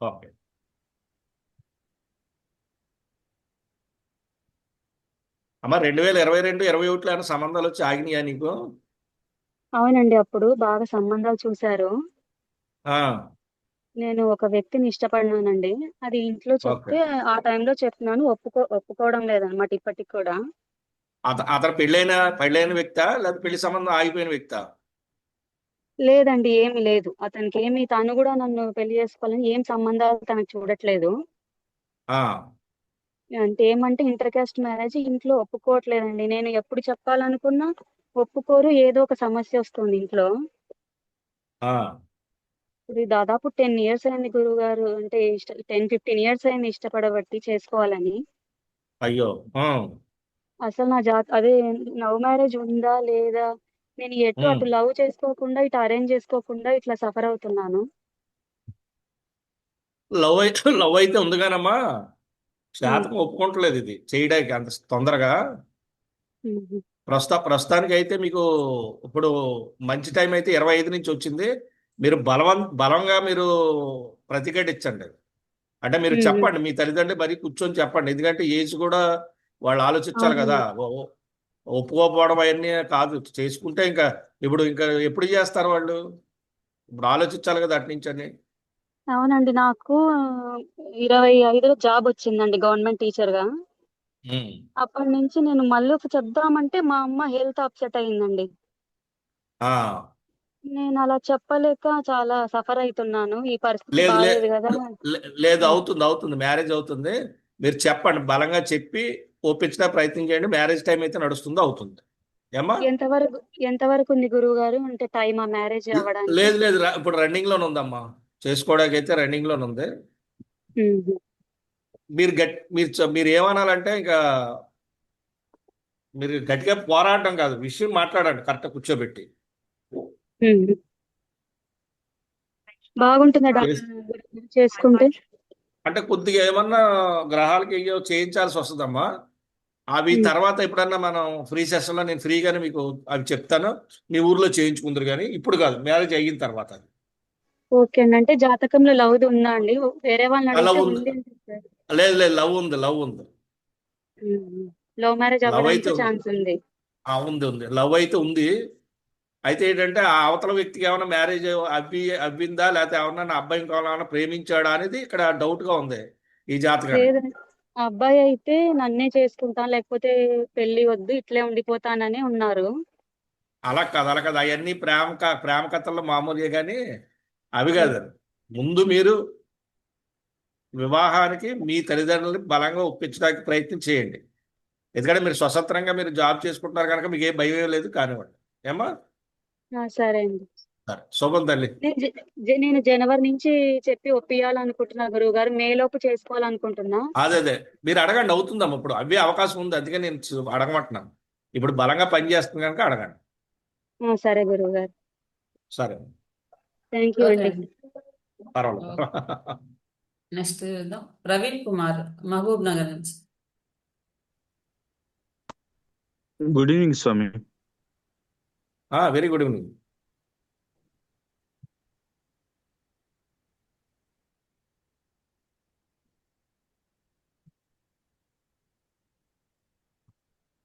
ఓకే. అమ్మా 2022, 21 ఏమైనా సంబంధాలు వచ్చి ఆగినాయా నీకు? అవునండి, అప్పుడు బాగా సంబంధాలు చూశారు. నేను ఒక వ్యక్తిని ఇష్టపడినానండి. అది ఇంట్లో చెప్తే ఆ టైంలో చెప్తున్నాను, ఒప్పుకోవడం లేదనమాట ఇప్పటికి కూడా. అతను పెళ్ళైన వ్యక్తా లేదా పెళ్లి సంబంధం ఆగిపోయిన వ్యక్తా? లేదండి, ఏమి లేదు. అతనికి ఏమి, తను కూడా నన్ను పెళ్లి చేసుకోవాలని ఏం సంబంధాలు తనకు చూడట్లేదు. అంటే ఏమంటే ఇంటర్ కాస్ట్ మ్యారేజ్, ఇంట్లో ఒప్పుకోవట్లేదండి. నేను ఎప్పుడు చెప్పాలనుకున్నా ఒప్పుకోరు, ఏదో ఒక సమస్య వస్తుంది ఇంట్లో. ఇది దాదాపు 10 ఇయర్స్ అయింది గురువు గారు, అంటే 10-15 ఇయర్స్ అయింది ఇష్టపడబట్టి చేసుకోవాలని. అయ్యో. ఆ, అసలు నా అదే లవ్ మ్యారేజ్ ఉందా లేదా, నేను ఎటు ఉమ్. అటు లవ్ చేసుకోకుండా ఇటు అరేంజ్ చేసుకోకుండా ఇట్లా సఫర్ అవుతున్నాను. లవ్ అయితే ఉంది కానమ్మా, ఉమ్, శాతకం ఒప్పుకోవట్లేదు ఇది చేయడానికి అంత తొందరగా. ఉమ్, ప్రస్తుతానికి అయితే మీకు ఇప్పుడు మంచి టైం అయితే 25 నుంచి వచ్చింది. మీరు బలంగా మీరు ప్రతిఘటించండి. అంటే మీరు ఉమ్, చెప్పండి మీ తల్లిదండ్రులు మరి కూర్చొని చెప్పండి, ఎందుకంటే ఏజ్ కూడా వాళ్ళు ఆలోచించాలి కదా. అవునండి. ఒప్పుకోకపోవడం అవన్నీ కాదు, చేసుకుంటే ఇంకా ఎప్పుడు చేస్తారు వాళ్ళు, ఇప్పుడు ఆలోచించాలి కదా అటు నుంచి అని. అవునండి, నాకు 25లో జాబ్ వచ్చిందండి గవర్నమెంట్ టీచర్ గా. ఉమ్. అప్పటి నుంచి నేను మళ్ళీ చెప్దామంటే మా అమ్మ హెల్త్ అప్సెట్ అయిందండి. ఆ, నేను అలా చెప్పలేక చాలా సఫర్ అవుతున్నాను, ఈ పరిస్థితి లేదు లే బాగాలేదు కదా. లేదు, అవుతుంది మ్యారేజ్ అవుతుంది. మీరు చెప్పండి, బలంగా చెప్పి ఒప్పించడానికి ప్రయత్నం చేయండి. మ్యారేజ్ టైం అయితే నడుస్తుందో అవుతుంది. ఏమ్మా. ఎంతవరకు ఎంతవరకు ఉంది గురువు గారు, అంటే టైం ఆ మ్యారేజ్ అవ్వడానికి? లేదు ఇప్పుడు రన్నింగ్ లోనే ఉందమ్మా, చేసుకోవడానికి అయితే రన్నింగ్ లోనే ఉంది. ఉమ్, మీరు ఏమనాలంటే ఇంకా మీరు గట్టిగా పోరాడడం కాదు, విషయం మాట్లాడండి కరెక్ట్ కూర్చోబెట్టి. ఉమ్. బాగుంటుందా చేస్- డాక్టర్ గురువు చేసుకుంటే? అంటే కొద్దిగా ఏమన్నా గ్రహాలకి ఏయో చేయించాల్సి వస్తుందమ్మా. అవి ఉమ్. తర్వాత ఎప్పుడన్నా మనం ఫ్రీ సెషన్లో నేను ఫ్రీగానే మీకు అవి చెప్తాను, మీ ఊర్లో చేయించుకుందరు. కానీ ఇప్పుడు కాదు, మ్యారేజ్ అయిన తర్వాత. అది ఓకే అండి, అంటే జాతకంలో లవ్ ఉందా అండి? వేరే వాళ్ళని అడిగితే లవ్ ఉంది. ఉంది అని చెప్పారు. లేదు లవ్ ఉంది. లవ్ మ్యారేజ్ లవ్ అయితే అవ్వడానికి ఉంది. ఛాన్స్ ఉంది. ఉంది లవ్ అయితే ఉంది. అయితే ఏంటంటే ఆ అవతల వ్యక్తికి ఏమైనా మ్యారేజ్ అవ్విందా, లేకపోతే ఏమన్నా నా అబ్బాయి ఇంకేమైనా ప్రేమించాడా అనేది ఇక్కడ డౌట్ గా ఉంది ఈ జాతకానికి. లేదండి, ఆ అబ్బాయి అయితే నన్నే చేసుకుంటాను, లేకపోతే పెళ్లి వద్దు ఇట్లే ఉండిపోతానని ఉన్నారు. అలా కాదు అవన్నీ ప్రేమ కథల్లో మామూలుగా కానీ అవి కాదు. ముందు మీరు వివాహానికి మీ తల్లిదండ్రులని బలంగా ఒప్పించడానికి ప్రయత్నం చేయండి. ఎందుకంటే మీరు స్వతంత్రంగా మీరు జాబ్ చేసుకుంటున్నారు కనుక మీకు ఏ భయం లేదు, కానివ్వండి. ఏమ్మా. సరే అండి. సరే, శుభం తల్లి. నేను జనవరి నుంచి చెప్పి ఒప్పియాలనుకుంటున్నా గురువు గారు, మే లోపు చేసుకోవాలనుకుంటున్నా. అదే మీరు అడగండి, అవుతుందమ్మా. ఇప్పుడు అవే అవకాశం ఉంది, అందుకే నేను అడగమంటున్నాను. ఇప్పుడు బలంగా పనిచేస్తుంది కనుక అడగండి. సరే గురువు గారు, సరే, థ్యాంక్ యూ ఓకే అండి. అండి. పర్వాలేదు. నెక్స్ట్ చూద్దాం. ప్రవీణ్ కుమార్, మహబూబ్ నగర్ నుంచి. గుడ్ ఈవినింగ్ స్వామి. Very good evening.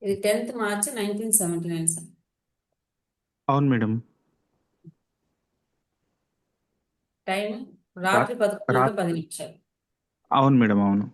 ఇది 10th మార్చ్ 1979 సార్. అవును మేడం. టైం రాత్రి 11:10. అవును మేడం, అవును.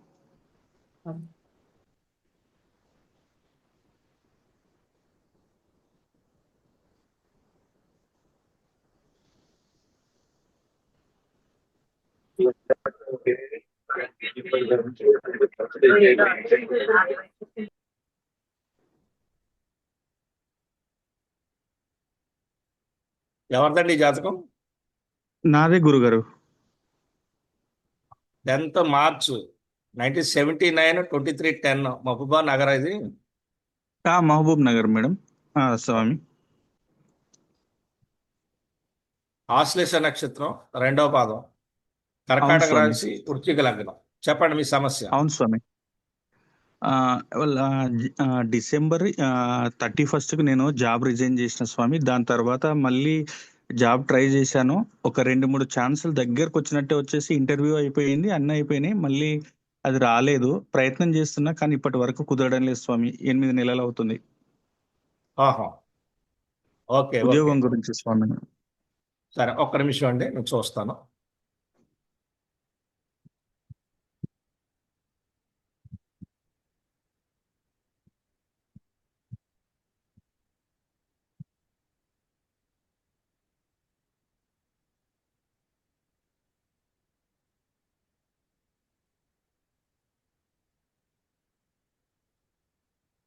ఎవరిదండి ఈ జాతకం? నాదే గురుగారు. 10th March 1979, 23:10 Mehbooba Nagar. ఇది మహబూబ్ నగర్ మేడం. స్వామి. ఆశ్లేష నక్షత్రం, 2వ పాదం, అవును కర్కాటక స్వామి. రాశి, వృశ్చిక లగ్నం. చెప్పండి మీ సమస్య. అవును స్వామి. డిసెంబర్ 31st నేను జాబ్ రిజైన్ చేసిన స్వామి. దాని తర్వాత మళ్ళీ జాబ్ ట్రై చేశాను. ఒక 2-3 ఛాన్సులు దగ్గరకు వచ్చినట్టే వచ్చేసి ఇంటర్వ్యూ అయిపోయింది, అన్నీ అయిపోయినాయి. మళ్ళీ అది రాలేదు. ప్రయత్నం చేస్తున్నా కానీ ఇప్పటి వరకు కుదరడం లేదు స్వామి. 8 నెలలు అవుతుంది. ఆహా, ఓకే. ఉద్యోగం గురించి స్వామి. సరే, ఒక్క నిమిషం అండి, నేను చూస్తాను.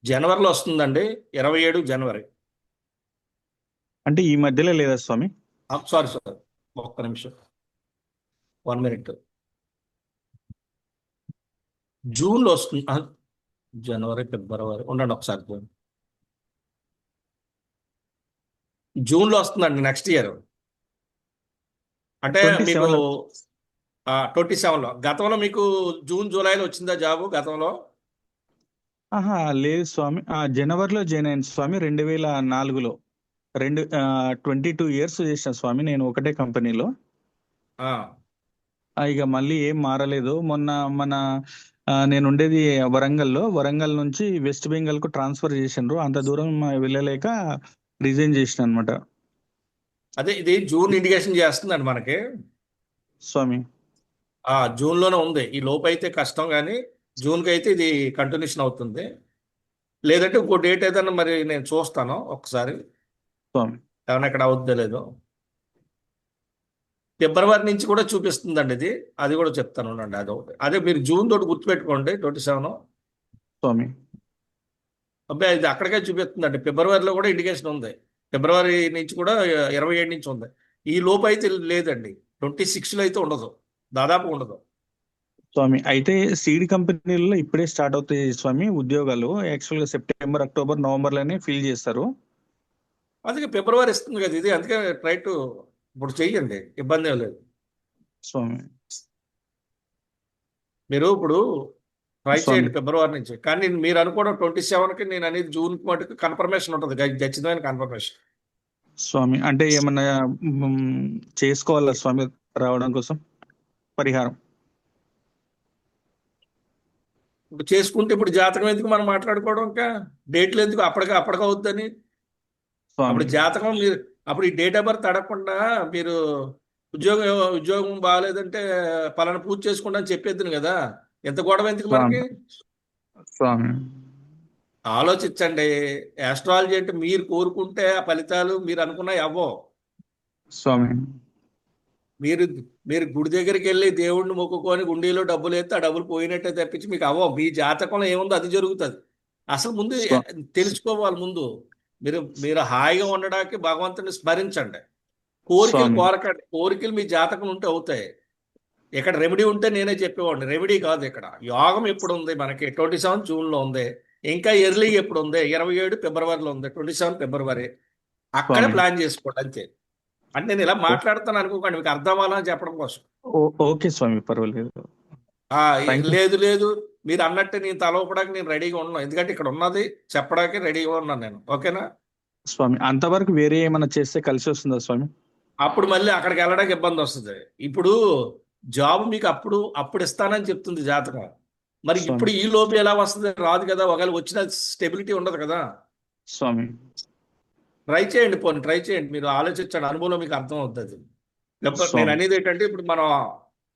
జనవరిలో వస్తుందండి, 27 జనవరి. అంటే ఈ మధ్యలో లేదా స్వామి? సారీ, ఒక్క నిమిషం. 1 మినిట్. జూన్లో వస్తుంది. జనవరి ఫిబ్రవరి ఉండండి ఒకసారి. జూన్లో వస్తుందండి నెక్స్ట్ ఇయర్. అంటే మీకు 27 27లో. గతంలో మీకు జూన్ జూలైలో వచ్చిందా జాబు గతంలో? ఆహా లేదు స్వామి, జనవరిలో జాయిన్ అయింది స్వామి 2004లో. 22 ఇయర్స్ చేసిన స్వామి నేను ఒకటే కంపెనీలో. ఆ, ఇక మళ్ళీ ఏం మారలేదు. మొన్న మన నేను ఉండేది వరంగల్ నుంచి వెస్ట్ బెంగాల్ కు ట్రాన్స్ఫర్ చేసిండ్రు. అంత దూరం వెళ్ళలేక రిజైన్ చేసిన అనమాట అదే ఇది జూన్ ఇండికేషన్ చేస్తుందండి మనకి. స్వామి. జూన్లోనే ఉంది. ఈ లోపు అయితే కష్టం, కానీ జూన్కి అయితే ఇది కంటిన్యూషన్ అవుతుంది. లేదంటే ఇంకో డేట్ ఏదైనా మరి నేను చూస్తాను ఒకసారి, స్వామి ఏమైనా ఎక్కడ అవుద్దో లేదో. ఫిబ్రవరి నుంచి కూడా చూపిస్తుందండి ఇది, అది కూడా చెప్తాను ఉండండి. అదొకటి. అదే మీరు జూన్ తోటి గుర్తుపెట్టుకోండి 27. స్వామి అబ్బాయి ఇది అక్కడికే చూపిస్తుందండి. ఫిబ్రవరిలో కూడా ఇండికేషన్ ఉంది. ఫిబ్రవరి నుంచి కూడా 27 నుంచి ఉంది. ఈ లోపు అయితే లేదండి. 26లో అయితే ఉండదు, దాదాపు ఉండదు. స్వామి అయితే సీడ్ కంపెనీలలో ఇప్పుడే స్టార్ట్ అవుతాయి స్వామి ఉద్యోగాలు. యాక్చువల్గా సెప్టెంబర్, అక్టోబర్, నవంబర్లోనే ఫిల్ చేస్తారు. అందుకే ఫిబ్రవరి ఇస్తుంది కదా ఇది. అందుకే ట్రై టు ఇప్పుడు చెయ్యండి, ఇబ్బంది ఏం లేదు. స్వామి మీరు ఇప్పుడు ట్రై స్వామి చేయండి ఫిబ్రవరి నుంచి. కానీ మీరు అనుకోవడం 27కి, నేను అనేది జూన్కి మటుకు కన్ఫర్మేషన్ ఉంటుంది, ఖచ్చితమైన కన్ఫర్మేషన్. స్వామి అంటే ఏమన్నా చేసుకోవాలా స్వామి రావడం కోసం పరిహారం? ఇప్పుడు చేసుకుంటే ఇప్పుడు జాతకం ఎందుకు మనం మాట్లాడుకోవడం, ఇంకా డేట్లు ఎందుకు అప్పటికి అవుద్దని. అప్పుడు స్వామి జాతకం మీరు అప్పుడు ఈ డేట్ ఆఫ్ బర్త్ అడగకుండా మీరు ఉద్యోగం బాగాలేదంటే పలానా పూజ చేసుకుంటా అని చెప్పేద్దును కదా. ఎంత గొడవ ఎందుకు మనకి? స్వామి ఆలోచించండి. ఆస్ట్రాలజీ అంటే మీరు కోరుకుంటే ఆ ఫలితాలు మీరు అనుకున్నా అవ్వవు. స్వామి మీరు మీరు గుడి దగ్గరికి వెళ్ళి దేవుడిని మొక్కుకొని గుండీలో డబ్బులు వేస్తే ఆ డబ్బులు పోయినట్టే తప్పించి మీకు అవ్వవు. మీ జాతకంలో ఏముందో అది జరుగుతుంది. అసలు ముందు స్వా- తెలుసుకోవాలి. ముందు మీరు హాయిగా ఉండడానికి భగవంతుని స్మరించండి. కోరికలు స్వామి కోరకండి. కోరికలు మీ జాతకం ఉంటే అవుతాయి. ఇక్కడ రెమెడీ ఉంటే నేనే చెప్పేవాడిని. రెమెడీ కాదు ఇక్కడ. యోగం ఎప్పుడు ఉంది మనకి? 27 జూన్లో ఉంది. ఇంకా ఎర్లీ ఎప్పుడు ఉంది? 27 ఫిబ్రవరిలో ఉంది. 27 ఫిబ్రవరి. అక్కడే స్వామి ప్లాన్ చేసుకోండి అంతే. అంటే నేను ఇలా మాట్లాడుతాను అనుకోకండి, మీకు అర్థం అవ్వాలని చెప్పడం కోసం. ఓకే స్వామి, పర్వాలేదు. థ్యాంక్ యూ లేదు లేదు, మీరు అన్నట్టు నేను తలవపడానికి నేను రెడీగా ఉన్నాను. ఎందుకంటే ఇక్కడ ఉన్నది చెప్పడానికి రెడీగా ఉన్నాను నేను. ఓకేనా? స్వామి. అంతవరకు వేరే ఏమైనా చేస్తే కలిసి వస్తుందా స్వామి? అప్పుడు మళ్ళీ అక్కడికి వెళ్ళడానికి ఇబ్బంది వస్తుంది. ఇప్పుడు జాబ్ మీకు అప్పుడు ఇస్తానని చెప్తుంది జాతకం. మరి స్వామి ఇప్పుడు ఈ లోపు ఎలా వస్తుంది? రాదు కదా. ఒకవేళ వచ్చిన స్టెబిలిటీ ఉండదు కదా. స్వామి ట్రై చేయండి, ట్రై చేయండి. మీరు ఆలోచించండి, అనుభవం మీకు అర్థం అవుతుంది. నేను స్వామి అనేది ఏంటంటే ఇప్పుడు మనం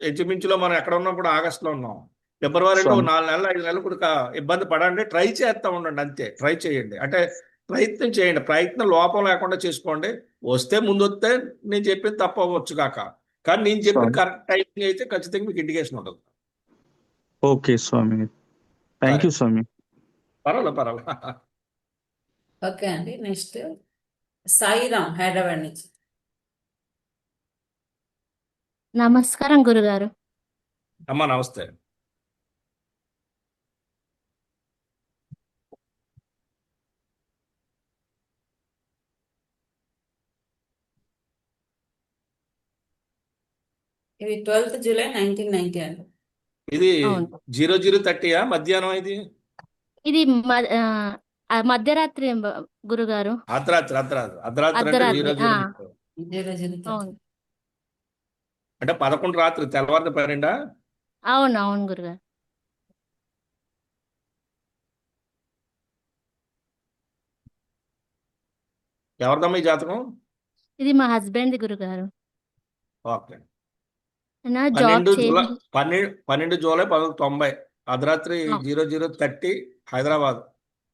ఇంచుమించులో మనం ఎక్కడ ఉన్నప్పుడు ఆగస్టులో ఉన్నాం. ఫిబ్రవరి అంటే స్వామి 4 నెలలు 5 నెలలు కూడా ఇబ్బంది పడండి. ట్రై చేస్తూ ఉండండి అంతే. ట్రై చేయండి అంటే ప్రయత్నం చేయండి. ప్రయత్నం లోపం లేకుండా చేసుకోండి. వస్తే ముందు వస్తే నేను చెప్పింది తప్ప అవ్వచ్చు కాక, కానీ నేను చెప్పిన స్వామి కరెక్ట్ టైమింగ్ అయితే ఖచ్చితంగా మీకు ఇండికేషన్ ఉంటుంది. ఓకే స్వామి, థ్యాంక్ సరే, యూ స్వామి. పర్వాలేదు. ఓకే అండి. నెక్స్ట్ సాయిరామ్ హైదరాబాద్ నుంచి. నమస్కారం గురుగారు. అమ్మా నమస్తే. ఇది 12th జూలై 1990 అండి. ఇది అవును, 0030 మధ్యాహ్నం. ఇది ఇది మధ్యరాత్రి గురుగారు. అర్ధరాత్రి అంటే అర్ధరాత్రి 0030 0030. అవును అంటే 11 రాత్రి, తెల్లవారిన 12. అవును అవును గురుగారు. ఎవరిదమ్మా ఈ జాతకం? ఇది మా హస్బెండ్ గురుగారు. ఓకే. నా జాబ్ 12 జూలై 1990 అర్ధరాత్రి 0030 హైదరాబాద్.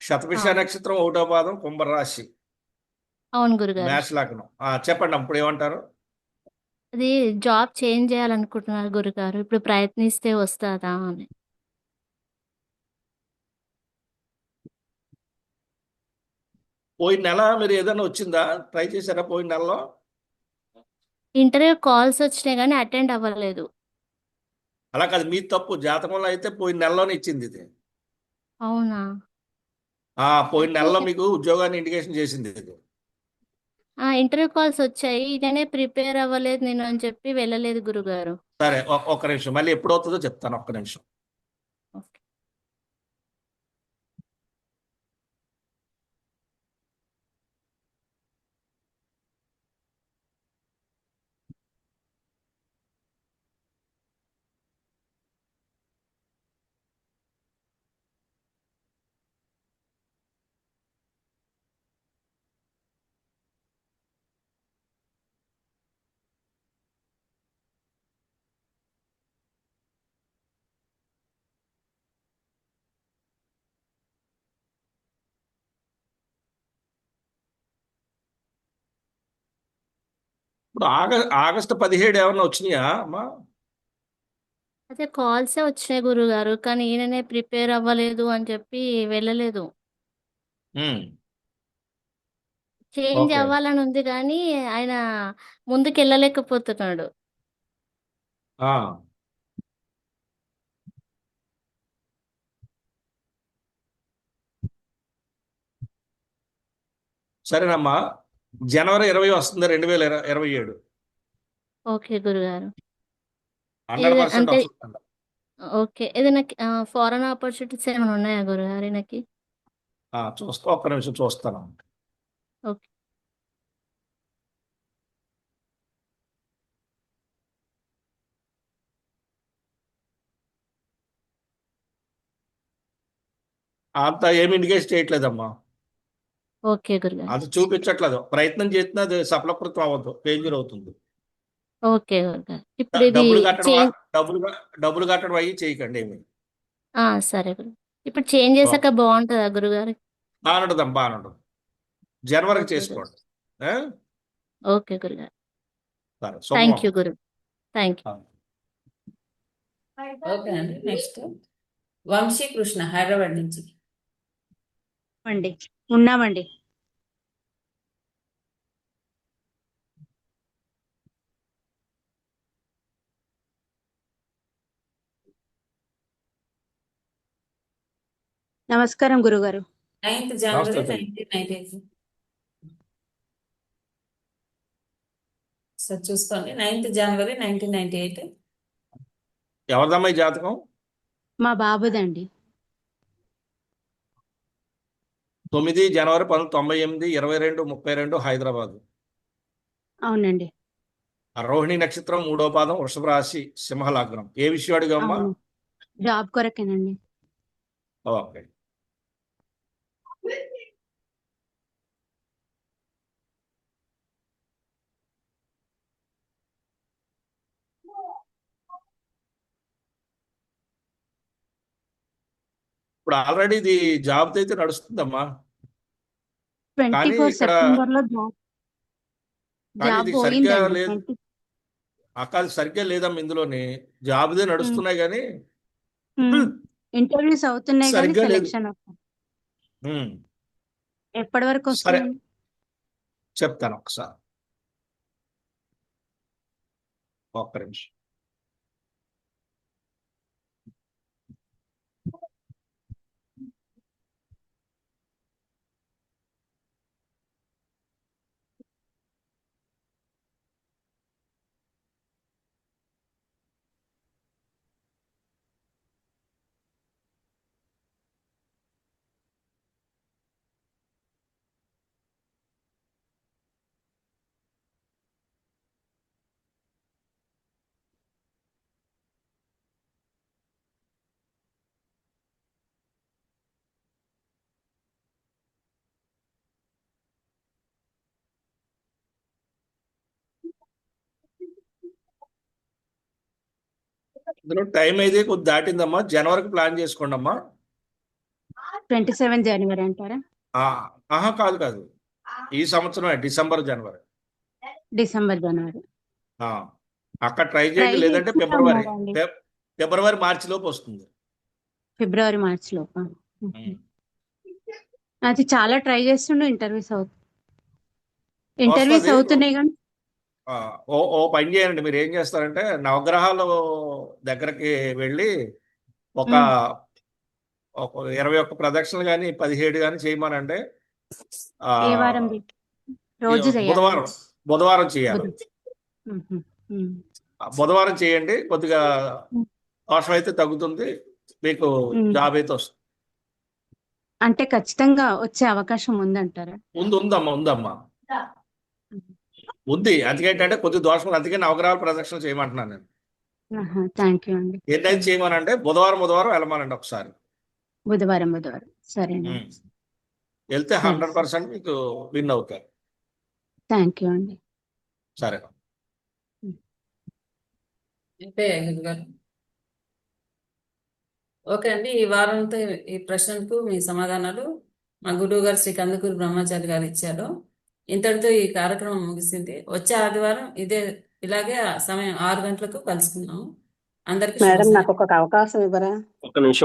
శతభిష నక్షత్రం 1వ పాదం, కుంభరాశి, అవును గురుగారు. మేష లగ్నం. చెప్పండి అప్పుడు ఏమంటారు? అది జాబ్ చేంజ్ చేయాలనుకుంటున్నారు గురుగారు. ఇప్పుడు ప్రయత్నిస్తే వస్తుందా అని. పోయిన నెల మీరు ఏదైనా వచ్చిందా? ట్రై చేశారా పోయిన నెలలో? ఇంటర్వ్యూ కాల్స్ వచ్చినాయి కానీ అటెండ్ అవ్వలేదు. అలా కాదు, మీ తప్పు. జాతకంలో అయితే పోయిన నెలలోనే ఇచ్చింది ఇది. అవునా? పోయిన అయితే నెలలో మీకు ఉద్యోగాన్ని ఇండికేషన్ చేసింది ఇది. ఇంటర్వ్యూ కాల్స్ వచ్చాయి. ఇదనే ప్రిపేర్ అవ్వలేదు నేను అని చెప్పి వెళ్ళలేదు గురుగారు. సరే, ఒక్క నిమిషం, మళ్ళీ ఎప్పుడు అవుతుందో చెప్తాను, ఒక్క నిమిషం. ఓకే. ఇప్పుడు ఆగస్టు 17 ఏమన్నా వచ్చినాయా అమ్మా? అదే కాల్సే వచ్చినాయి గురుగారు, కానీ ఈయననే ప్రిపేర్ అవ్వలేదు అని చెప్పి వెళ్ళలేదు. ఉమ్, చేంజ్ ఓకే. అవ్వాలని ఉంది కానీ ఆయన ముందుకు వెళ్ళలేకపోతున్నాడు. ఆ, సరేనమ్మా. జనవరి 20 వస్తుంది, 2027. ఓకే గురుగారు. 100% అంటే వస్తుంది. ఓకే, ఏదైనా ఫారెన్ ఆపర్చునిటీస్ ఏమైనా ఉన్నాయా గురుగారు ఈయనకి? చూస్తా, ఒక్క నిమిషం చూస్తాను. ఓకే. అంత ఏమి ఇండికేట్ చేయట్లేదమ్మా. ఓకే గురుగారు. అంత చూపించట్లేదు. ప్రయత్నం చేసినా అది సఫలప్రదం అవ్వదు, ఫెయిల్యూర్ అవుతుంది. ఓకే గురుగారు. ఇప్పుడు ఇది డబ్బులు కట్టడం చేంజ్ డబ్బులు కట్టడం అయ్యి చేయకండి ఏమి. సరే గురు. ఇప్పుడు చేంజ్ చేశాక బాగుంటుందా గురుగారు? బాగుండదమ్మా, బాగుండదు. జనవరికి ఓకే గురు. చేసుకోండి. ఆ? ఓకే గురుగారు. సరే, థ్యాంక్ యూ శుభమమ్మా. గురు. Thank you. ఓకే అండి. నెక్స్ట్ వంశీ కృష్ణ, హైదరాబాద్ నుంచి. అండి ఉన్నామండి. నమస్కారం గురుగారు. 9th జనవరి నమస్తే తల్లి. 1998. సార్ చూసుకోండి, 9th జనవరి 1998. ఎవరిదమ్మా ఈ జాతకం? మా బాబుదండి. 9 జనవరి 1998, 22:32 హైదరాబాద్. అవునండి. రోహిణి నక్షత్రం, 3వ పాదం, వృషభ రాశి, సింహ లగ్నం. ఏ విషయం అడిగమ్మా? అవును, జాబ్ కొరకేనండి. ఓకే. ఇప్పుడు ఆల్రెడీ ఇది జాబ్ అయితే నడుస్తుందమ్మా, కానీ 24 ఇక్కడ సెప్టెంబర్ లో జాబ్ కానీ ఇది సరిగ్గా పోయిందండి. లేదు. కాదు, సరిగ్గా లేదమ్మా. ఇందులోని జాబ్దే నడుస్తున్నాయి కానీ ఇంటర్వ్యూస్ అవుతున్నాయి కానీ సరిగ్గా లేదు. సెలెక్షన్ ఉమ్, ఎప్పటి వరకు సరే, వస్తుందండి? చెప్తాను ఒకసారి, ఒక్క నిమిషం. ఇందులో టైం అయితే కొద్ది దాటిందమ్మా. జనవరికి ప్లాన్ చేసుకోండి అమ్మా. 27 జనవరి అంటారా? కాదు కాదు, ఈ సంవత్సరమే డిసెంబర్ జనవరి. డిసెంబర్ జనవరి అక్కడ ట్రై ట్రై చేయండి, లేదంటే చేస్తున్నాం కదండి. ఫిబ్రవరి మార్చి లోపు వస్తుంది. ఫిబ్రవరి మార్చి లోప అది చాలా ట్రై చేస్తుండే. ఇంటర్వ్యూస్ వస్తుంది. అవుతున్నాయి కానీ ఆ, ఓ పని చేయండి. మీరు ఏం చేస్తారంటే నవగ్రహాలు దగ్గరికి వెళ్ళి ఒక ఒక 21 ప్రదక్షిణలు కానీ 17 కానీ చేయమనండి. ఆ, ఏ వారం రోజు చేయాలి? బుధవారం బుధవారం చేయాలి. బుధవారం చేయండి. కొద్దిగా దోషం అయితే తగ్గుతుంది, మీకు జాబ్ అయితే వస్తుంది. అంటే ఖచ్చితంగా వచ్చే అవకాశం ఉందంటారా? ఉందమ్మా ఉంది. అందుకేంటంటే కొద్ది దోషం, అందుకే నవగ్రహాల ప్రదక్షిణ చేయమంటున్నాను నేను. థ్యాంక్ యూ అండి. ఏదైతే చేయమనంటే బుధవారం వెళ్ళమనండి ఒకసారి. బుధవారం సరే అండి. వెళ్తే 100% మీకు విన్ అవుతారు. థ్యాంక్ యూ అండి. సరే. అయితే గురుగారు ఓకే అండి. ఈ వారంతో ఈ ప్రశ్నలకు మీ సమాధానాలు మా గురువు గారు శ్రీ కందుకూరి బ్రహ్మచారి గారు ఇచ్చారు. ఇంతటితో ఈ కార్యక్రమం ముగిసింది. వచ్చే ఆదివారం ఇలాగే సమయం 6 గంటలకు కలుసుకున్నాము. అందరికీ మేడం నాకు ఒక అవకాశం ఇవ్వరా? ఒక్క నిమిషం.